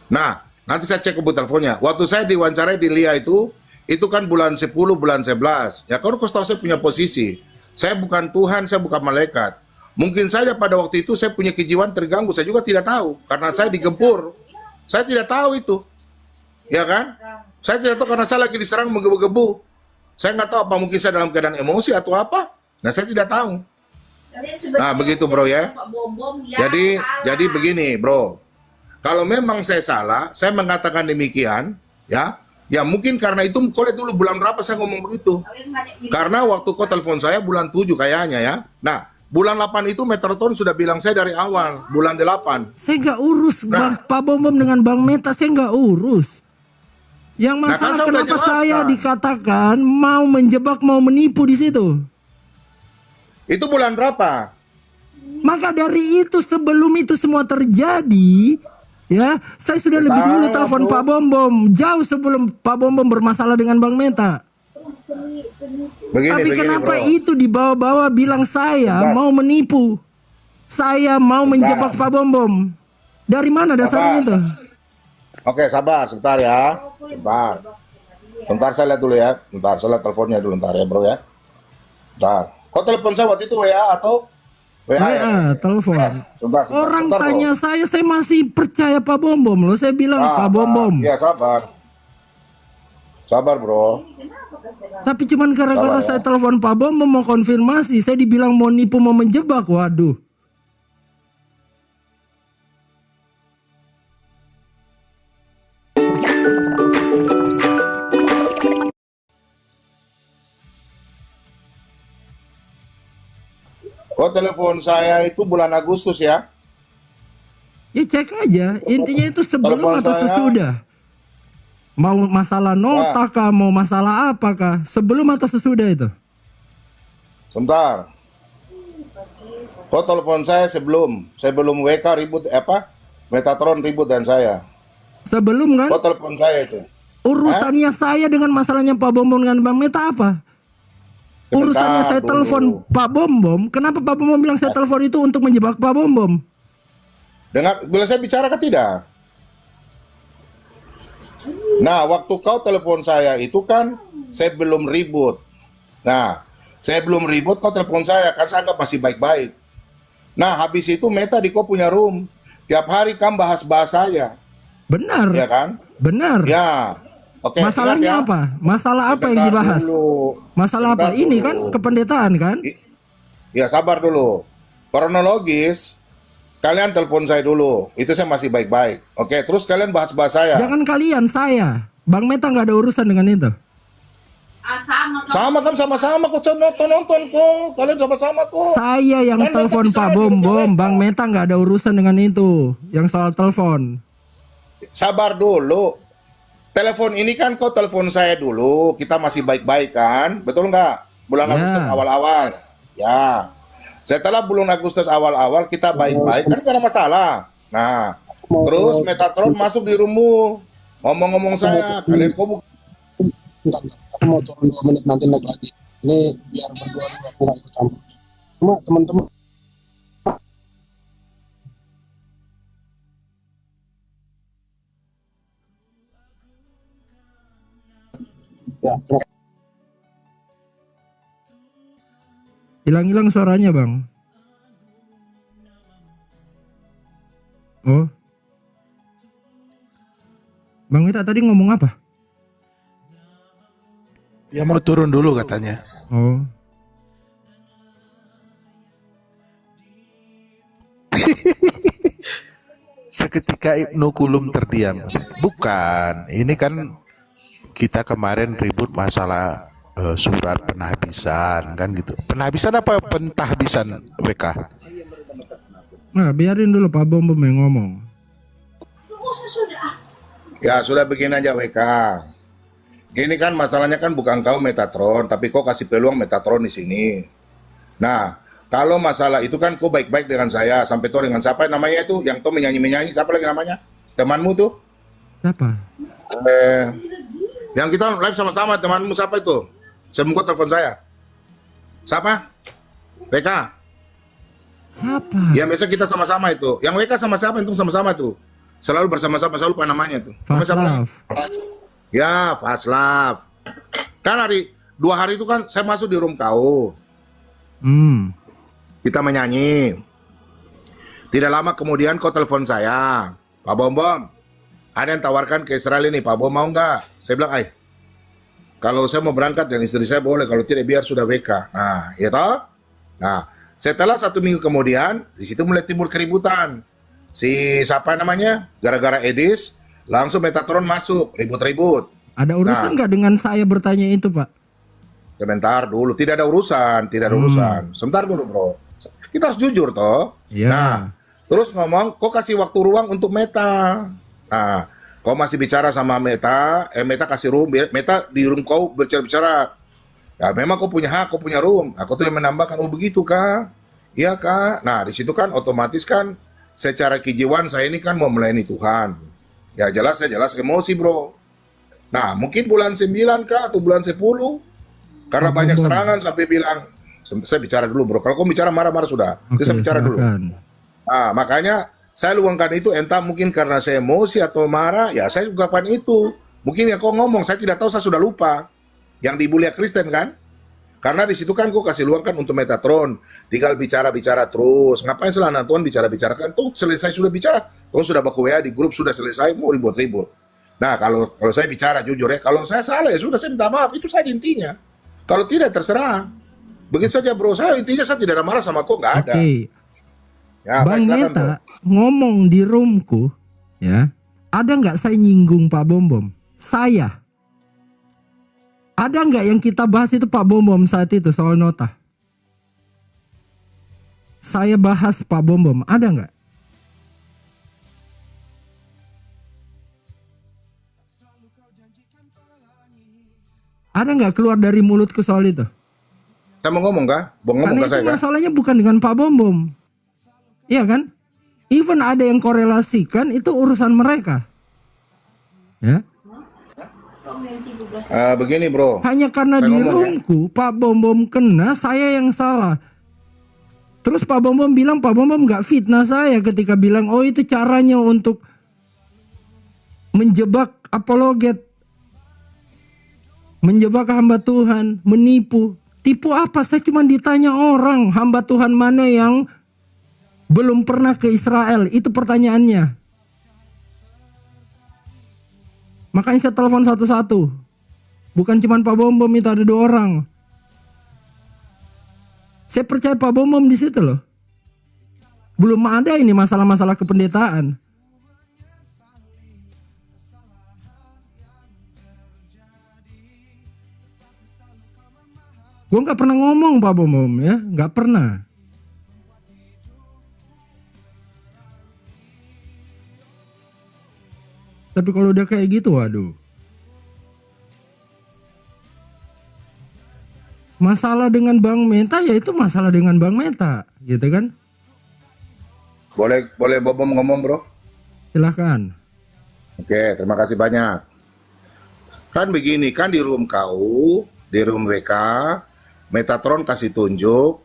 Nah, nanti saya cek buku teleponnya. Waktu saya diwawancarai di LIA itu kan bulan 10, bulan 11. Ya kau tahu saya punya posisi. Saya bukan Tuhan, saya bukan malaikat. Mungkin saja pada waktu itu saya punya kejiwaan terganggu, saya juga tidak tahu. Karena saya digempur. Saya tidak tahu itu. Ya kan? Saya tidak tahu karena saya lagi diserang menggebu-gebu. Saya nggak tahu apa mungkin saya dalam keadaan emosi atau apa. Nah, saya tidak tahu. Nah, begitu bro ya. Jadi begini bro. Kalau memang saya salah, saya mengatakan demikian, ya. Ya mungkin karena itu, kau lihat dulu bulan berapa saya ngomong begitu. Karena waktu kau telepon saya bulan 7 kayaknya ya. Nah, bulan 8 itu Metroton sudah bilang saya dari awal, bulan 8. Saya nggak urus Bang Pak Bom dengan Bang Meta, saya nggak urus. Yang Nah, kan masalah saya udah kenapa jelaskan. saya dikatakan mau menjebak, mau menipu di situ. Itu bulan berapa? Maka dari itu sebelum itu semua terjadi, ya saya sudah lebih dulu telepon Pak Bom jauh sebelum Pak Bom bermasalah dengan Bang Meta. Tapi kenapa bro. itu dibawa-bawa bilang saya mau menipu, saya mau menjebak Pak Bom? Dari mana dasarnya itu? Oke, sabar, sebentar ya. Sebentar. Sebentar saya lihat dulu ya. Sebentar, saya lihat teleponnya dulu ntar ya bro ya. Bentar. Kau telepon saya waktu itu WA atau WA? WA, telepon. Sebentar, Orang sebentar, tanya bro. saya masih percaya Pak Bom loh. Saya bilang Pak Bom. Iya, sabar. Sabar bro. Tapi cuman gara-gara Sabar, ya. saya telepon Pak Bom mau konfirmasi, saya dibilang mau nipu, mau menjebak. Waduh. Kau telepon saya itu bulan Agustus ya? Ya cek aja. Intinya itu sebelum Telepon atau saya. sesudah. Mau masalah nota kah, mau masalah apakah, sebelum atau sesudah itu? Sebentar. Kau telepon saya sebelum WK ribut Metatron ribut dan saya. Sebelum kan? Kau telepon saya itu. Urusannya saya dengan masalahnya Pak Bom dengan Bang Meta apa? Urusannya saya dulu. telepon Pak Bom. Kenapa Pak Bom bilang saya telepon itu untuk menjebak Pak Bom? Dengar, bila saya bicara ke tidak? Nah, waktu kau telepon saya itu kan saya belum ribut. Nah, saya belum ribut, kau telepon saya, kan saya anggap masih baik-baik. Nah, habis itu Meta di kau punya room. Tiap hari kamu bahas-bahas saya. Benar. Ya kan? Benar. Ya. Oke, Masalahnya ingat ya. apa? Masalah apa yang Sebentar dibahas? dulu. Masalah apa? Sebentar Ini dulu. kan kependetaan kan? Ya, sabar dulu. Kronologis, kalian telepon saya dulu. Itu saya masih baik-baik. Oke, terus kalian bahas-bahas saya. Jangan kalian, saya. Bang Meta nggak ada urusan dengan itu. Sama kan sama-sama kok nonton kok. Kalian sama-sama kok. Saya yang Kan telepon Meta Pak bicara Bom. dengan Meta. Bang Meta nggak ada urusan dengan itu. Yang soal telepon. Sabar dulu. Telepon ini kan kau telepon saya dulu. Kita masih baik-baik kan? Betul nggak? Bulan Ya. Agustus awal-awal. Ya. Setelah bulan Agustus awal-awal kita baik-baik kan gak ada masalah. Nah, terus Metatron masuk di rumahmu. Ngomong-ngomong saya, kalian kok bukan Entar, aku mau turun 2 menit nanti naik lagi. Ini biar berdua dulu, aku nggak ikut campur. Cuma teman-teman ya, terima kasih. Hilang-hilang suaranya bang. Oh. Bang Meta tadi ngomong apa? Dia mau turun dulu katanya. Oh. Seketika Ibnu Kulum terdiam. Bukan, ini kan kita kemarin ribut masalah surat penahbisan kan gitu. Penahbisan apa pentahbisan WK? Nah biarin dulu Pak Bom yang ngomong. Ya sudah begini aja WK. Ini kan masalahnya kan bukan kau Metatron, tapi kau kasih peluang Metatron di sini. Nah, kalau masalah itu kan kau baik-baik dengan saya, sampai tuh dengan siapa namanya itu, yang tuh menyanyi-menyanyi, siapa lagi namanya? Temanmu tuh? Siapa? Yang kita live sama-sama, temanmu siapa itu? Semoga telepon saya. Siapa? WK. Siapa? Ya biasa kita sama-sama itu. Yang WK sama siapa itu sama-sama tuh. Selalu bersama-sama, selalu lupa namanya tuh. Fast Love. Ya, Fast Love. Kan 2 hari itu kan saya masuk di room kau. Kita menyanyi. Tidak lama kemudian kau telepon saya. Pak Bom Bom, ada yang tawarkan ke Israel ini. Pak Bom mau nggak? Saya bilang, kalau saya mau berangkat dan istri saya boleh. Kalau tidak biar sudah WK. Nah, ya toh? Nah, setelah 1 minggu kemudian, di situ mulai timbul keributan. Si siapa namanya? Gara-gara Edis, langsung Metatron masuk, ribut-ribut. Ada urusan nggak dengan saya bertanya itu, Pak? Sebentar dulu, tidak ada urusan, Sebentar dulu, bro. Kita harus jujur, toh. Iya. Nah, terus ngomong, kok kasih waktu ruang untuk Meta. Nah, kau masih bicara sama Meta, Meta kasih room, Meta di room kau bicara-bicara. Ya, memang kau punya hak, kau punya room. Aku tuh yang menambahkan, oh begitu, Kak. Iya, Kak. Nah, di situ kan otomatis kan, secara kejiwaan saya ini kan mau melayani Tuhan. Ya jelas emosi, bro. Nah, mungkin bulan 9 Kak atau bulan 10 karena banyak serangan sampai bilang, saya bicara dulu, bro. Kalau kau bicara marah-marah sudah. Saya bicara dulu. Nah, makanya saya luangkan itu entah mungkin karena saya emosi atau marah, ya saya ungkapkan itu. Mungkin yang kau ngomong saya tidak tahu, saya sudah lupa. Yang dibully Kristen kan? Karena di situ kan kau kasih luang kan untuk Metatron, tinggal bicara-bicara terus. Ngapain selama Tuhan bicara-bicara kan? Tuh selesai sudah bicara, tuh sudah baku WA di grup sudah selesai, mau ribut-ribut. Nah kalau saya bicara jujur ya, kalau saya salah ya sudah saya minta maaf, itu saja intinya. Kalau tidak terserah, begitu saja bro. Saya intinya saya tidak ada marah sama kau, nggak ada. Ya, Bang silakan, Neta bro. ngomong di roomku, ya, ada nggak saya nyinggung Pak Bom Bom? Saya. Ada nggak yang kita bahas itu Pak Bom Bom saat itu soal nota? Saya bahas Pak Bom Bom, ada nggak? Ada nggak keluar dari mulutku soal itu? Saya mau ngomong kah? Ngomong Karena ke itu saya kah? masalahnya bukan dengan Pak Bom Bom. Iya kan? Even ada yang korelasikan itu urusan mereka. Ya. Begini bro. Hanya karena Saya di ngomong, roomku Pak Bom Bom kena, saya yang salah. Terus Pak Bom Bom bilang Pak Bom Bom nggak fitnah saya ketika bilang oh itu caranya untuk menjebak apologet, menjebak hamba Tuhan, menipu. Tipu apa? Saya cuma ditanya orang hamba Tuhan mana yang belum pernah ke Israel. Itu pertanyaannya. Makanya saya telepon satu-satu. Bukan cuma Pak Bom Bom, itu ada 2 orang. Saya percaya Pak Bom Bom di situ loh. Belum ada ini masalah-masalah kependetaan. Gue nggak pernah ngomong Pak Bom Bom ya, nggak pernah. Tapi kalau udah kayak gitu, waduh. Masalah dengan Bang Meta ya itu masalah dengan Bang Meta, gitu kan? Boleh Bom ngomong bro? Silahkan. Oke, terima kasih banyak. Kan begini, kan di room kau, di room WK, Metatron kasih tunjuk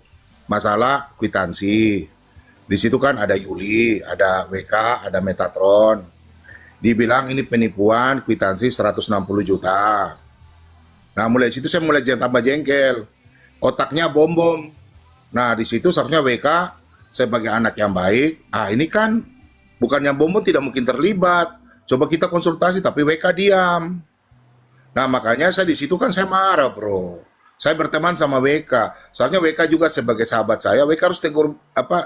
masalah kwitansi. Di situ kan ada Yuli, ada WK, ada Metatron. Dibilang ini penipuan, kwitansi 160 juta. Nah mulai situ saya mulai tambah jengkel. Otaknya bom-bom. Nah di situ seharusnya WK sebagai anak yang baik. Ini kan bukannya bom-bom tidak mungkin terlibat. Coba kita konsultasi tapi WK diam. Nah makanya saya di situ kan saya marah bro. Saya berteman sama WK. Soalnya WK juga sebagai sahabat saya. WK harus tegur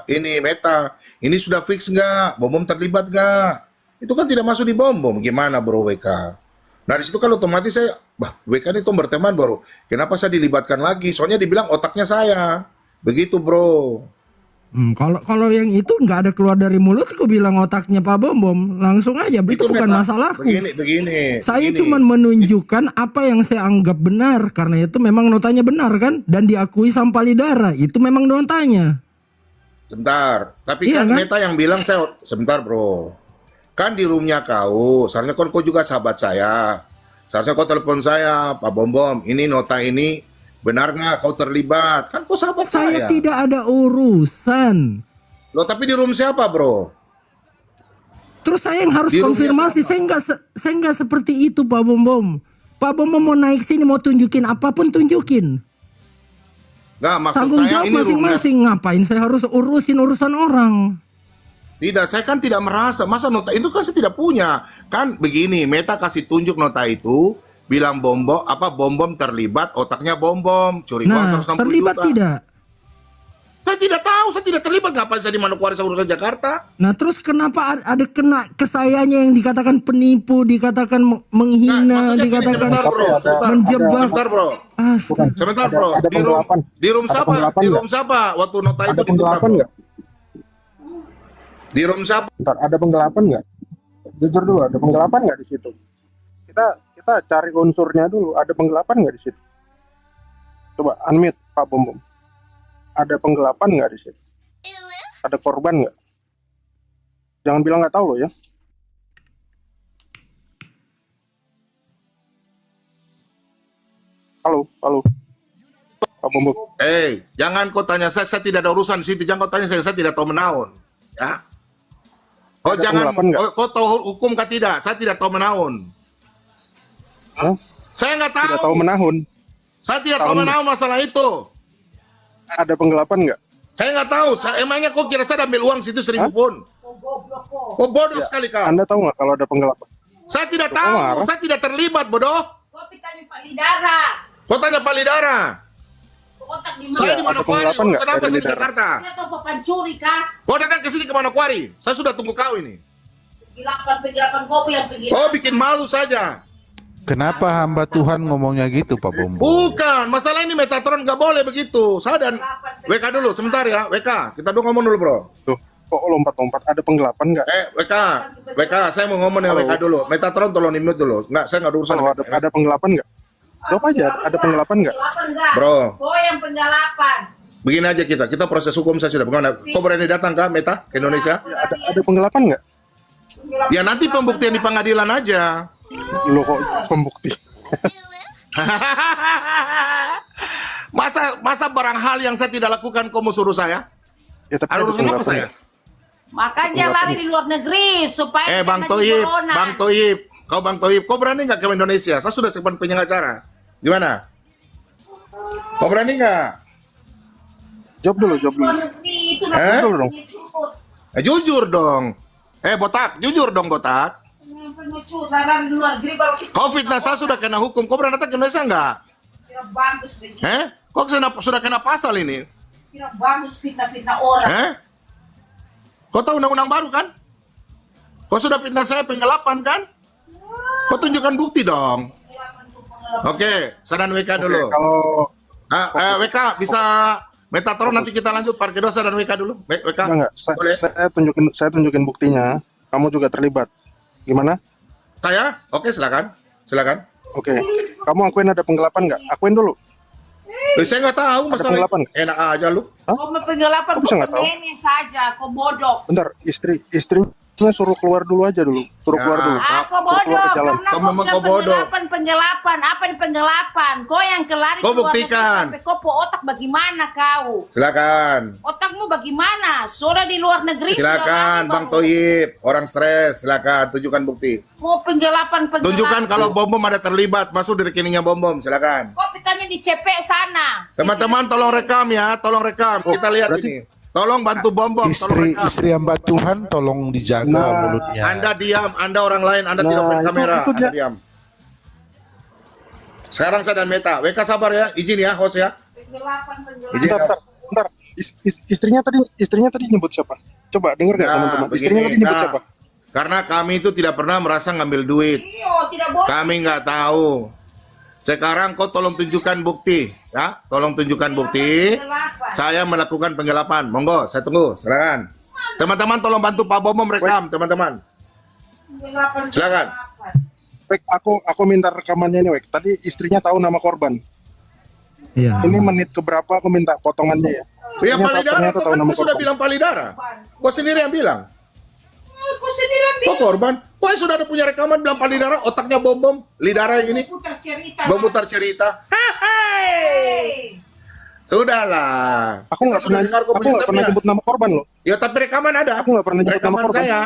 ini Meta. Ini sudah fix nggak? Bom-bom terlibat nggak? Itu kan tidak masuk di bom-bom. Gimana bro WK? Nah di situ kan otomatis saya, WK itu berteman baru. Kenapa saya dilibatkan lagi? Soalnya dibilang otaknya saya. Begitu bro. Kalau yang itu nggak ada keluar dari mulutku bilang otaknya Pak Bom Bom, langsung aja itu bukan masalahku. Begini. Saya cuma menunjukkan apa yang saya anggap benar karena itu memang notanya benar kan dan diakui Sampalidara itu memang notanya. Sebentar, tapi Iya, kan kan? Meta yang bilang sebentar bro, kan di roomnya kau, seharusnya kau juga sahabat saya, seharusnya kau telepon saya, Pak Bom Bom, ini nota ini benar nggak kau terlibat? Kan kau sahabat Saya saya. tidak ada urusan. Loh tapi di room siapa bro? Terus saya yang harus Di roomnya konfirmasi, saya nggak seperti itu Pak Bom Bom. Pak Bom Bom mau naik sini mau tunjukin apapun tunjukin. Nggak, maksud Tanggung saya jawab ini roomnya. masing-masing. Ngapain saya harus urusin urusan orang? Tidak, saya kan tidak merasa, masa nota itu kan saya tidak punya. Kan begini, Meta kasih tunjuk nota itu, bilang Bom Bom terlibat, otaknya Bom Bom, curi uang Nah, 160 terlibat juta. tidak? Saya tidak tahu, saya tidak terlibat. Ngapain saya di Manokwari, saya urusan Jakarta? Nah terus kenapa ada kena ke sayanya yang dikatakan penipu, dikatakan menghina, maksudnya gini, dikatakan sebentar, bro. menjebak? Sebentar bro, Astaga. sebentar bro. ada Di room, penggelapan. di room Ada siapa? penggelapan Di nggak? room siapa? Waktu nota itu Ada dibuka penggelapan bro. nggak? Di room siapa? Bentar, ada penggelapan nggak? Jujur dulu, ada penggelapan nggak di situ? Kita cari unsurnya dulu. Ada penggelapan nggak di situ? Coba unmute Pak Bom Bom. Ada penggelapan nggak di situ? Ada korban nggak? Jangan bilang nggak tahu loh ya. Halo. Pak Bom Bom. Jangan kau tanya saya tidak ada urusan di situ. Jangan kau tanya saya tidak tahu menaun. Ya. Oh Ada jangan, penggelapan nggak? kau tahu hukum kah tidak? Saya tidak tahu menaun. Hah? Saya nggak tahu. Tidak tahu menahun. Saya tidak tahu Tahun- menaun masalah itu. Ada penggelapan nggak? Saya nggak tahu. Emangnya kau kira saya ambil uang situ 1.000 pun? Kau bodoh sekali kau. Anda tahu nggak kalau ada penggelapan? Saya tidak Kau tahu. marah? Saya tidak terlibat bodoh. Kau tanya Pak Lidara. Kau tanya Pak Lidara. Otak di Saya mana? di ada Manokwari. penggelapan nggak Urusan apa dari saya di Lidara? Jakarta? Dia tahu pencuri kah? Kau datang ke sini ke Manokwari. Saya sudah tunggu kau ini. Penggelapan kopi yang penggelapan. Kau bikin malu saja. Kenapa hamba Tuhan ngomongnya gitu Pak Bom Bom? Bukan, masalah ini Metatron nggak boleh begitu. Saya dan WK dulu, sebentar ya, WK. Kita dulu ngomong dulu bro. Tuh, kok lompat-lompat? Ada penggelapan nggak? WK, saya mau ngomong ya Halo. WK dulu. Metatron tolong di-mute dulu. Nggak, saya nggak ada urusan. Kalau ada penggelapan nggak? Jawab aja, ada penggelapan nggak? Penggelapan enggak? Bro. Kau yang penggelapan. Begini aja kita proses hukum saya sudah. Bagaimana? Kau berani datang ke Meta ke Indonesia? Ya, ada penggelapan nggak? Ya nanti pembuktian di pengadilan aja. Lo kok pembukti? masa barang hal yang saya tidak lakukan kau mau suruh saya? Ya, tapi Ada ada urusan apa penggelapan saya? nggak? Makanya lari di luar negeri supaya Bang jangan Toib, corona. Bang Toib, kau berani nggak ke Indonesia? Saya sudah simpan pengacara. Gimana? Kau berani nggak? Jawab dulu. Luar negeri itu Jujur dong. Jujur dong. Botak, jujur dong botak. Pengecut, lari di luar negeri baru kita Kau fitnah saya sudah kena hukum. Kau pernah datang ke Indonesia nggak? kira bagus. Kau sudah kena pasal ini? Kira bagus fitnah-fitnah orang. Kau tahu undang-undang baru kan? Kau sudah fitnah saya penggelapan kan? Kau tunjukkan bukti dong. Oke, saran WK dulu. Kalau WK bisa Metatron nanti kita lanjut parkir dosa dan WK dulu. WK. enggak, Boleh? saya tunjukin buktinya. Kamu juga terlibat. Gimana? Saya? Oke, silakan. Silakan. Oke. Kamu akuin ada penggelapan nggak? Akuin dulu. Saya nggak tahu masalah. penggelapan? Enak aja lu. Kau penggelapan Kok bisa nggak tahu? nenek saja, kau bodoh. Bentar, istrinya suruh keluar dulu aja dulu. Suruh keluar dulu. Kau Suruh keluar bodoh, ke jalan. karena Kau kau memang bilang kau bodoh. penggelapan. Apa ini penggelapan? Kau yang kelari Kau keluar negeri buktikan. sampai kau po otak bagaimana kau? Silakan. Otakmu bagaimana? Sudah di luar negeri sudah Silakan lari Bang baru. Toib, orang stres. Silakan tunjukkan bukti. Mau penggelapan. Tunjukkan kalau bom ada terlibat masuk di rekeningnya bom. Silakan. Kau pitanya di CP sana. Teman-teman tolong rekam ya, tolong rekam. Kita lihat ini. Tolong bantu bom. Tolong rekam. Istri hamba Tuhan tolong dijaga mulutnya. Anda diam, Anda orang lain, Anda tidak Nah, main kamera, itu Anda diam. Sekarang saya dan Meta, WK sabar ya, izin ya, host ya. Penggelapan. Izin, Bentar. Istrinya tadi nyebut siapa? Coba denger nggak teman-teman? Istrinya tadi nyebut siapa? Karena kami itu tidak pernah merasa ngambil duit. Iyo, tidak boleh. Kami nggak tahu. Sekarang kau tolong tunjukkan bukti, ya. Tolong tunjukkan bukti. Saya melakukan penggelapan. Monggo, saya tunggu. Silakan. Teman-teman tolong bantu Pak Bombom rekam, teman-teman. Silakan. Wek, aku minta rekamannya nih, Wek. Tadi istrinya tahu nama korban. Iya. Ini menit keberapa aku minta potongannya ya. Ya Ternyata- Palidara, ternyata tahu kan nama kau sudah korban. bilang Palidara. Kau sendiri yang bilang. Aku sendiri Kok korban? Kok yang sudah ada punya rekaman bilang Palidara, otaknya bom-bom, lidara yang ini, putar cerita. memutar cerita. Hai. Sudahlah. Aku nggak pernah, dengar kau aku punya nggak pernah siapnya. nyebut nama korban loh. Ya tapi rekaman ada. Aku nggak pernah nyebut nama Rekaman korban. saya.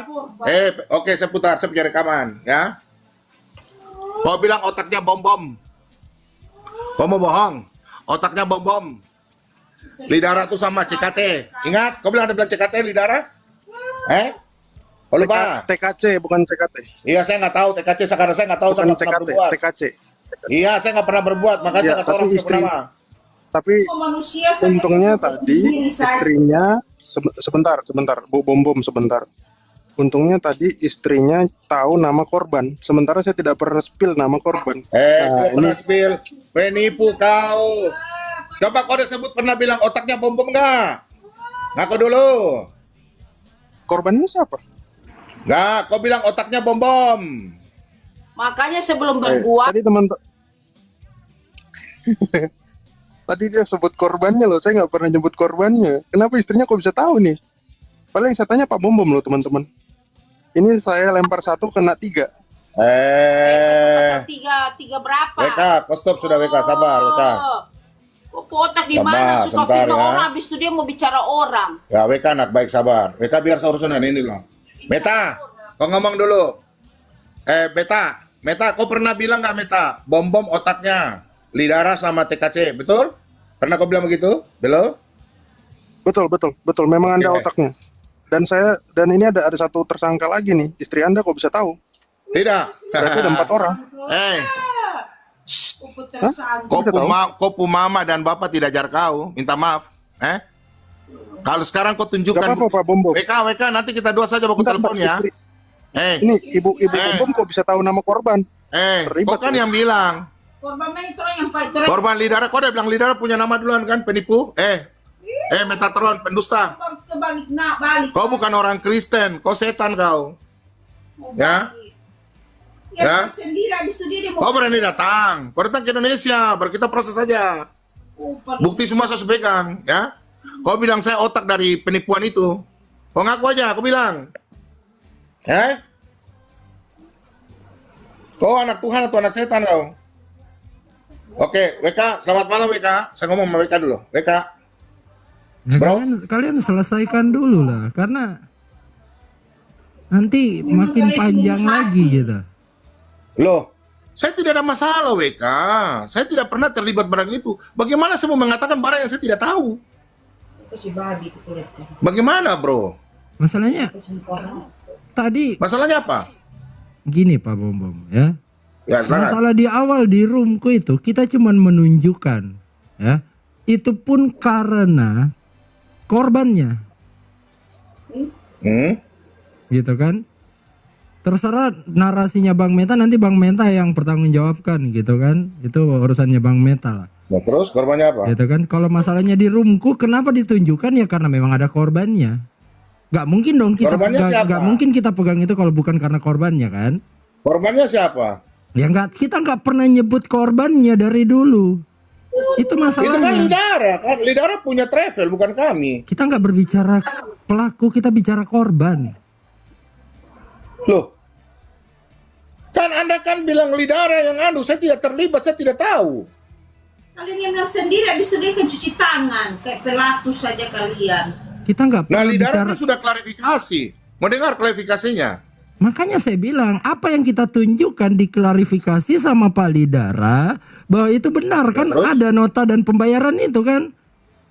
Oke, saya putar, saya punya rekaman, ya. Kau bilang otaknya bom-bom. Kau mau bohong? Otaknya bom-bom. Lidara tuh sama CKT. Ingat, kau bilang ada bilang CKT Lidara? Kau lupa? TKC bukan CKT. Iya, saya nggak tahu TKC sekarang saya nggak tahu, saya Bukan nggak pernah CKT, berbuat. TKC. Iya, saya nggak pernah berbuat, makanya Ya, saya nggak tahu tapi orang punya istri- nama. Tapi Manusia saja untungnya kan tadi diri saya. istrinya sebentar, Bu Bom sebentar. Untungnya tadi istrinya tahu nama korban. Sementara saya tidak pernah spill nama korban. Kau pernah spill, penipu kau. Coba kau udah sebut pernah bilang otaknya bom-bom nggak? Ngaku dulu. Korbannya siapa? Nggak, kau bilang otaknya bom-bom. Makanya sebelum berbuat Tadi teman tadi dia sebut korbannya loh. Saya nggak pernah nyebut korbannya. Kenapa istrinya kok bisa tahu nih? Paling saya tanya Pak Bom loh teman-teman. Ini saya lempar 1 kena 3. tiga berapa? WK, kau stop sudah WK, sabar WK. Kok otak gimana? Sabar, Suka sebentar fitnah ya. orang, habis itu dia mau bicara orang. Ya WK anak baik, sabar. WK biar saya urusan ini loh. Meta, kau ngomong dulu. Meta, kau pernah bilang nggak Meta? Bom-bom otaknya Lidara sama TKC, betul? Pernah kau bilang begitu? Belum? Betul. Memang Anda Oke. otaknya. Dan ini ada satu tersangka lagi nih. Istri Anda kok bisa tahu? Tidak. Berarti ada 4 orang. Kopu mama dan bapak tidak ajar kau, minta maaf. Kalau sekarang kau tunjukkan. Gak apa-apa Pak Bom. WK, nanti kita dua saja baku telepon ya. Ini ibu Bom kok bisa tahu nama korban? Kau kan yang bilang. Korban itu orang yang baik. Korban Lidara, kau udah bilang Lidara punya nama duluan kan, penipu? Metatron, pendusta. Balik. Kau bukan orang Kristen, kau setan kau. Ya? Ya? Sendiri, habis itu dia mau. Kau berani datang, kau datang ke Indonesia, baru kita proses saja. Bukti semua saya pegang, ya. Kau bilang saya otak dari penipuan itu. Kau ngaku aja, kau bilang. Kau anak Tuhan atau anak setan kau? Oke, WK, selamat malam WK. Saya ngomong sama WK dulu. WK. Ya, kalian selesaikan dulu lah, karena nanti makin panjang lagi gitu. Loh, saya tidak ada masalah WK. Saya tidak pernah terlibat barang itu. Bagaimana saya mau mengatakan barang yang saya tidak tahu? Kasih babi itu kulitnya. Bagaimana bro? Masalahnya tadi Masalahnya apa? gini Pak Bom ya. Ya, silakan. Masalah di awal di roomku itu kita cuman menunjukkan ya. Itu pun karena korbannya. Gitu kan? Terserah narasinya Bang Meta, nanti Bang Meta yang bertanggung jawabkan gitu kan. Itu urusannya Bang Meta lah. Nah, terus korbannya apa? Gitu kan? Kalau masalahnya di roomku kenapa ditunjukkan ya karena memang ada korbannya. Gak mungkin dong kita Korbannya siapa? gak mungkin kita pegang itu kalau bukan karena korbannya kan. Korbannya siapa? Ya kita nggak pernah nyebut korbannya dari dulu. Itu Itu kan masalahnya. Lidara, kan Lidara punya travel, bukan kami. Kita nggak berbicara pelaku, kita bicara korban. Loh, kan Anda kan bilang Lidara yang anu, saya tidak terlibat, saya tidak tahu. Kalian yang bilang sendiri, habis itu dia kan cuci tangan. Kayak pelatus saja kalian. Kita nggak Nah, pernah Lidara bicara. kan sudah klarifikasi. Mau dengar klarifikasinya? Makanya saya bilang apa yang kita tunjukkan diklarifikasi sama Pak Lidara bahwa itu benar kan, ada nota dan pembayaran itu kan.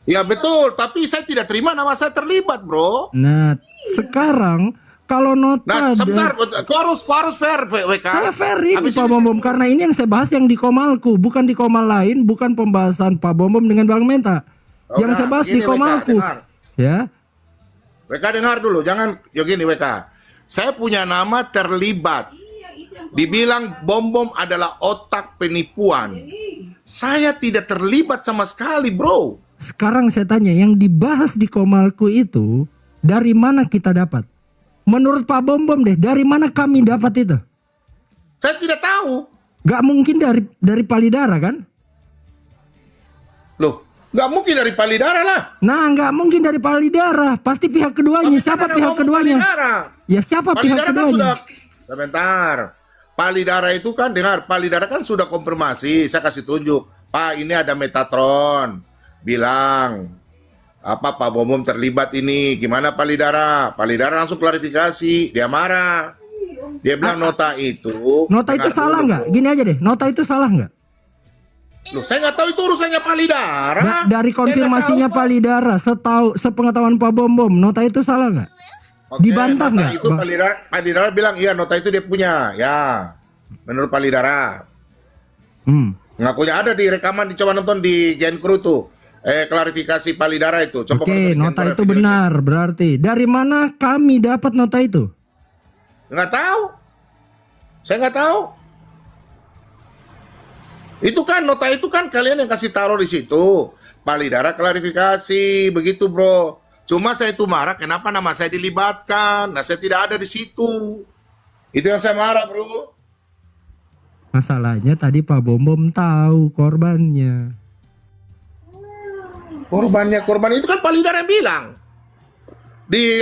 Ya betul, tapi saya tidak terima nama saya terlibat, bro. Nah sekarang kalau nota Nah, sebentar, kau harus fair, WK. saya fair ini Habis Pak Bom karena ini yang saya bahas yang di Komalku, bukan di Komal lain, bukan pembahasan Pak Bom dengan Bang Menta. Oh, Yang nah, saya bahas gini, di Komalku. WK, dengar. Ya. WK dengar dulu, jangan ya gini WK. Saya punya nama terlibat. Dibilang bom adalah otak penipuan. Saya tidak terlibat sama sekali, bro. Sekarang saya tanya, yang dibahas di Komalku itu dari mana kita dapat? Menurut Pak Bom deh, dari mana kami dapat itu? Saya tidak tahu. Gak mungkin dari Palidara kan? Loh, gak mungkin dari Palidara lah. Nah, gak mungkin dari Palidara. Pasti pihak keduanya. Tapi Siapa kan ada pihak ngomong keduanya? Palidara. Ya siapa pihak Palidara kan keduanya? sudah, sebentar. Palidara itu kan, dengar, Palidara kan sudah konfirmasi. Saya kasih tunjuk, Pak, ini ada Metatron. Bilang, apa Pak Bom terlibat ini? Gimana Palidara? Palidara langsung klarifikasi. Dia marah. Dia bilang nota itu. Nota itu dengar salah dulu. nggak? Gini aja deh, nota itu salah nggak? Loh, saya nggak tahu itu urusannya Palidara. Dari konfirmasinya Palidara, sepengetahuan Pak Bom, nota itu salah nggak? Oke, Dibantah nota nggak? Itu Palidara bilang, iya nota itu dia punya. Ya, menurut Palidara. Ngakunya ada di rekaman, coba nonton di Gen Crew tuh. Klarifikasi Palidara itu. Coba Oke, nota itu benar berarti. Dari mana kami dapat nota itu? Nggak tahu. Saya nggak tahu. Itu kan nota itu kan kalian yang kasih taruh di situ. Palidara klarifikasi, begitu bro. Cuma saya itu marah, kenapa nama saya dilibatkan? Nah, saya tidak ada di situ. Itu yang saya marah, bro. Masalahnya tadi Pak Bom tahu korbannya. Korban itu kan Palidara yang bilang. Di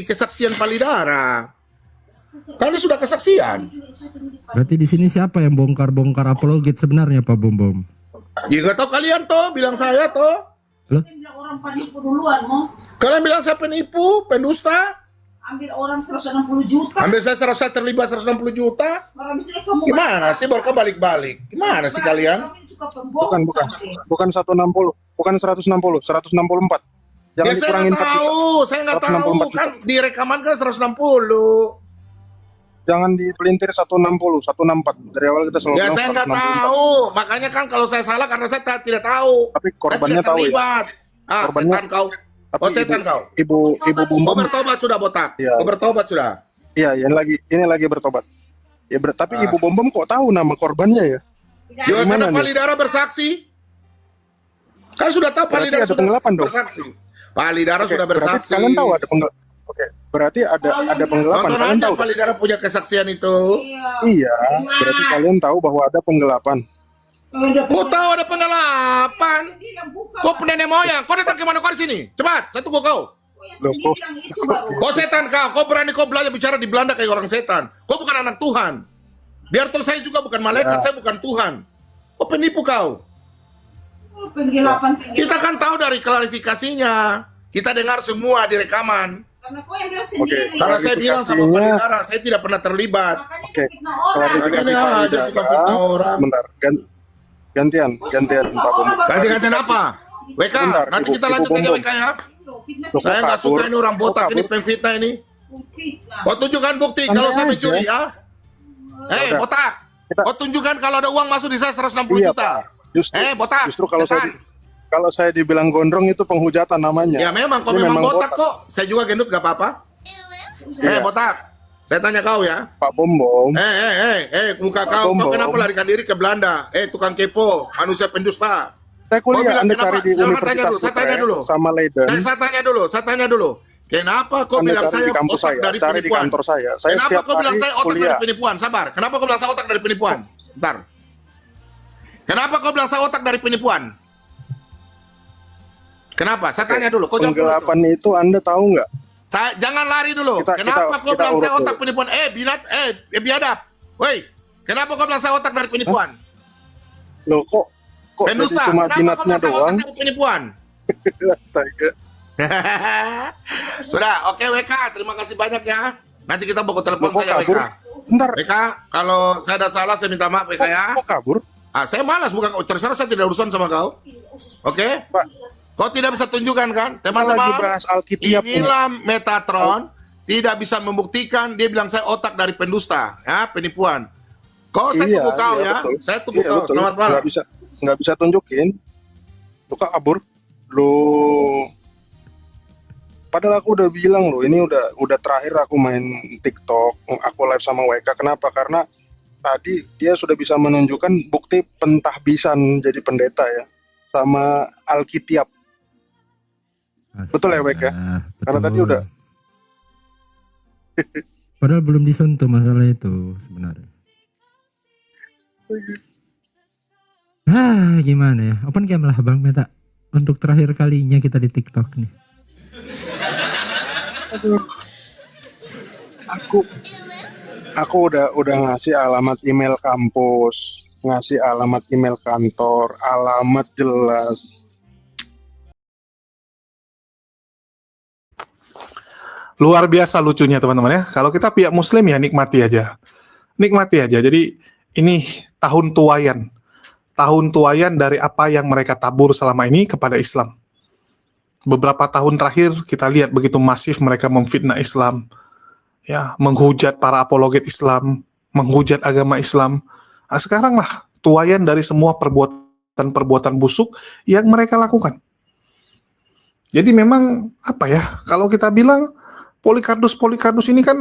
kesaksian Palidara. Kan ini sudah kesaksian. Berarti di sini siapa yang bongkar-bongkar apologet sebenarnya Pak Bom? Ya nggak tahu kalian toh, bilang saya toh. Loh? Orang penipu duluan, mau Kalian bilang saya penipu, pendusta. ambil orang 160 juta. Ambil saya terlibat 160 juta. Orang bisa kamu Gimana sih baru balik-balik? Gimana sih kalian? Bukan 160, bukan 160, 164. Jangan Ya saya dikurangin nggak 4 juta. tahu, saya nggak tahu 164 juta. kan di rekaman kan 160. Jangan dipelintir 160, 164. Dari awal kita selalu Ya bilang saya nggak 164. tahu, makanya kan kalau saya salah karena saya tidak tahu. Tapi korbannya saya tidak tahu ya. terlibat. Ah, Korbannya- setan kau. Tapi Oh setan kau. Ibu Kau Bum bertobat sudah botak. Iya. Kau bertobat sudah. Iya, ini lagi bertobat. Ya tapi Ibu Bom kok tahu nama korbannya ya? Ya Gimana karena nih? Palidara bersaksi. Kan sudah tahu Berarti Palidara ada sudah penggelapan dong. bersaksi. Palidara Oke, sudah berarti bersaksi. kalian tahu ada penggelapan. Oke, berarti ada penggelapan. Nonton Kalian aja tahu. Palidara punya kesaksian itu. Iya, berarti kalian tahu bahwa ada penggelapan. Kau tahu ada penggelapan? Kau nenek moyang. Kau datang ke mana kau di sini? Cepat, saya tunggu kau. Loh, kok Kau setan kau. Kau berani kau belajar bicara di Belanda kayak orang setan. Kau bukan anak Tuhan. Biar toh saya juga bukan malaikat, Ya. saya bukan Tuhan. Kau penipu kau. Penggelapan. Kita kan tahu dari klarifikasinya. Kita dengar semua di rekaman. Karena kau yang bilang sendiri. Karena saya bilang sama Klarifikasinya- Palidara, saya tidak pernah terlibat. Oke, klarifikasi Makanya aja Palidara. kita fitnah orang. Bentar, gantian Pak Bom. Ganti-gantian apa? WK, Bentar, nanti Ibu- kita Ibu lanjut aja Bom-Bom. WK ya. Loh, Saya kok nggak kabur? suka ini orang botak Kok ini kabur? pemfitnah ini. Kau tunjukkan bukti Santai kalau saya aja. mencuri ya. Hei Udah. botak, kau tunjukkan kalau ada uang masuk di saya 160 Iya, juta. Pak. Botak, Justru kalau setan. saya dibilang gondrong itu penghujatan namanya. Ya memang kau Ini memang botak kok. Saya juga gendut gak apa-apa. Iya. Botak, saya tanya kau ya. Pak Bom. Muka Pak kau Bom-Bom. kenapa larikan diri ke Belanda? Tukang kepo, manusia pendusta. Saya Kau kuliah, bilang Anda kenapa? cari di Saya Universitas tanya dulu. sama Leiden. Saya tanya dulu. Kenapa kau Anda bilang cari saya di kampus otak saya, dari cari di penipuan? kantor saya. Saya Kenapa setiap kau bilang hari saya otak kuliah. dari penipuan? Sabar. Kenapa kau bilang saya otak dari penipuan? Bentar. Kenapa kau bilang saya otak dari penipuan? Kenapa? Saya tanya dulu. Kau jawab dulu. Penggelapan itu Anda tahu nggak? Jangan lari dulu. Kenapa kau bilang saya otak penipuan? Biadab. Woi, kenapa kau bilang saya otak dari penipuan? Loh kok Pendusta. jadi cuma Kenapa kau binatnya bilang saya doang? otak dari penipuan? Astaga. Sudah, oke WK, terima kasih banyak ya. Nanti kita bawa telepon Loh, kok saya kabur? WK. Bentar. WK, kalau saya ada salah saya minta maaf WK ya. Kok kabur? Saya malas bukan terserah, saya tidak urusan sama kau. Oke? Pak, Kau tidak bisa tunjukkan kan? kita lagi Teman-teman, bahas Alkitab. inilah Metatron tidak bisa membuktikan dia bilang saya otak dari pendusta, ya, penipuan. Saya tunggu kau ya. betul. Saya tunggu Iya, kau. betul. Selamat malam. Nggak bisa tunjukin. Lu kabur. Padahal aku udah bilang loh, ini udah terakhir aku main TikTok, aku live sama WK. Kenapa? Karena tadi dia sudah bisa menunjukkan bukti pentahbisan jadi pendeta ya, sama Alkitab. Betul ya, Wek ya? Karena tadi betul. udah. Padahal belum disentuh masalah itu sebenarnya. Gimana ya? Open cam lah Bang Meta. Untuk terakhir kalinya kita di TikTok nih. Aduh. Aku udah ngasih alamat email kampus, ngasih alamat email kantor, alamat jelas. Luar biasa lucunya teman-teman ya. Kalau kita pihak muslim ya nikmati aja. Nikmati aja. Jadi ini tahun tuaian. Tahun tuaian dari apa yang mereka tabur selama ini kepada Islam. Beberapa tahun terakhir kita lihat begitu masif mereka memfitnah Islam. Ya, menghujat para apologet Islam, menghujat agama Islam. Nah, sekarang lah tuaian dari semua perbuatan busuk yang mereka lakukan. Jadi memang apa ya? Kalau kita bilang Polycardos ini kan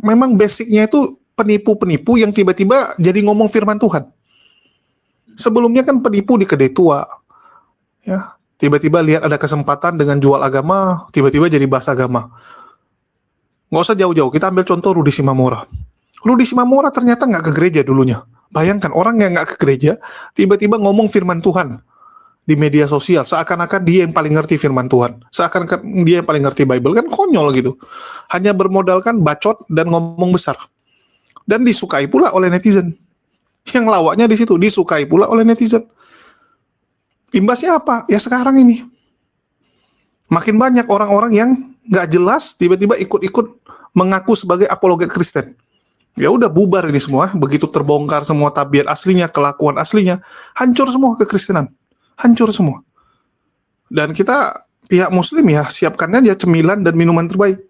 memang basicnya itu penipu-penipu yang tiba-tiba jadi ngomong firman Tuhan. Sebelumnya kan penipu di kedai tua, ya tiba-tiba lihat ada kesempatan dengan jual agama, tiba-tiba jadi bahas agama. Nggak usah jauh-jauh, kita ambil contoh Rudi Simamora. Rudi Simamora ternyata nggak ke gereja dulunya. Bayangkan orang yang nggak ke gereja, tiba-tiba ngomong firman Tuhan di media sosial, seakan-akan dia yang paling ngerti firman Tuhan, seakan-akan dia yang paling ngerti Bible, kan konyol gitu. Hanya bermodalkan bacot dan ngomong besar. Dan disukai pula oleh netizen. Yang lawaknya di situ, disukai pula oleh netizen. Imbasnya apa? Ya sekarang ini. Makin banyak orang-orang yang nggak jelas, tiba-tiba ikut-ikut mengaku sebagai apologet Kristen. Ya udah bubar ini semua, begitu terbongkar semua tabiat aslinya, kelakuan aslinya, hancur semua kekristenan. Hancur semua. Dan kita pihak muslim ya siapkan aja cemilan dan minuman terbaik.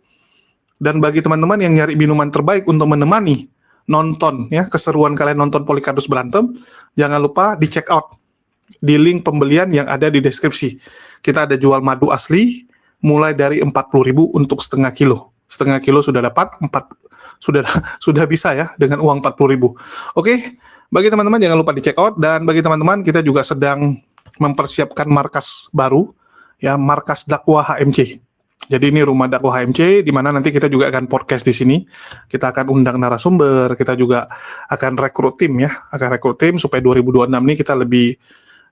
Dan bagi teman-teman yang nyari minuman terbaik untuk menemani nonton ya keseruan kalian nonton Polycardos berantem, jangan lupa di check out di link pembelian yang ada di deskripsi. Kita ada jual madu asli mulai dari 40.000 untuk setengah kilo. Setengah kilo sudah dapat, sudah bisa ya dengan uang 40.000. Oke, bagi teman-teman jangan lupa di check out, dan bagi teman-teman kita juga sedang mempersiapkan markas baru, ya markas dakwah HMC. Jadi ini rumah dakwah HMC, di mana nanti kita juga akan podcast di sini. Kita akan undang narasumber, kita juga akan rekrut tim ya, akan rekrut tim supaya 2026 ini kita lebih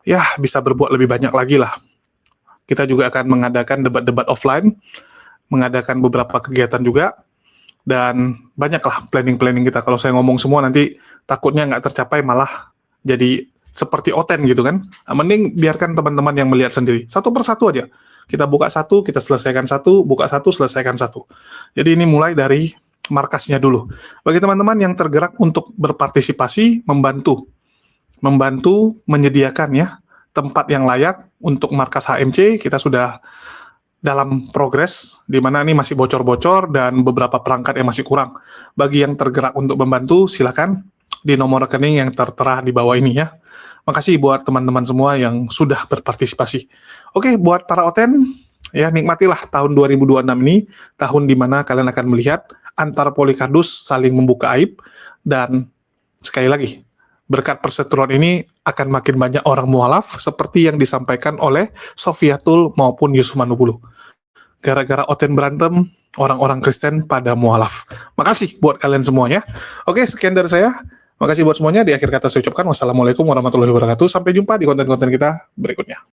ya bisa berbuat lebih banyak lagi lah. Kita juga akan mengadakan debat-debat offline, mengadakan beberapa kegiatan juga, dan banyaklah planning-planning kita. Kalau saya ngomong semua nanti takutnya nggak tercapai, malah jadi seperti oten gitu kan. Nah, mending biarkan teman-teman yang melihat sendiri. Satu persatu aja. Kita buka satu, kita selesaikan satu, buka satu, selesaikan satu. Jadi ini mulai dari markasnya dulu. Bagi teman-teman yang tergerak untuk berpartisipasi, membantu menyediakan ya tempat yang layak untuk markas HMC, kita sudah dalam progres, di mana ini masih bocor-bocor dan beberapa perangkat yang masih kurang. Bagi yang tergerak untuk membantu, silakan di nomor rekening yang tertera di bawah ini ya. Makasih buat teman-teman semua yang sudah berpartisipasi. Oke, buat para oten, ya nikmatilah tahun 2026 ini, tahun di mana kalian akan melihat antara Polycardos saling membuka aib, dan sekali lagi, berkat perseteruan ini akan makin banyak orang mualaf seperti yang disampaikan oleh Sofiatul maupun Yusuf Manubulu. Gara-gara oten berantem, orang-orang Kristen pada mualaf. Makasih buat kalian semuanya. Oke, sekian dari saya. Makasih buat semuanya. Di akhir kata saya ucapkan wassalamualaikum warahmatullahi wabarakatuh. Sampai jumpa di konten-konten kita berikutnya.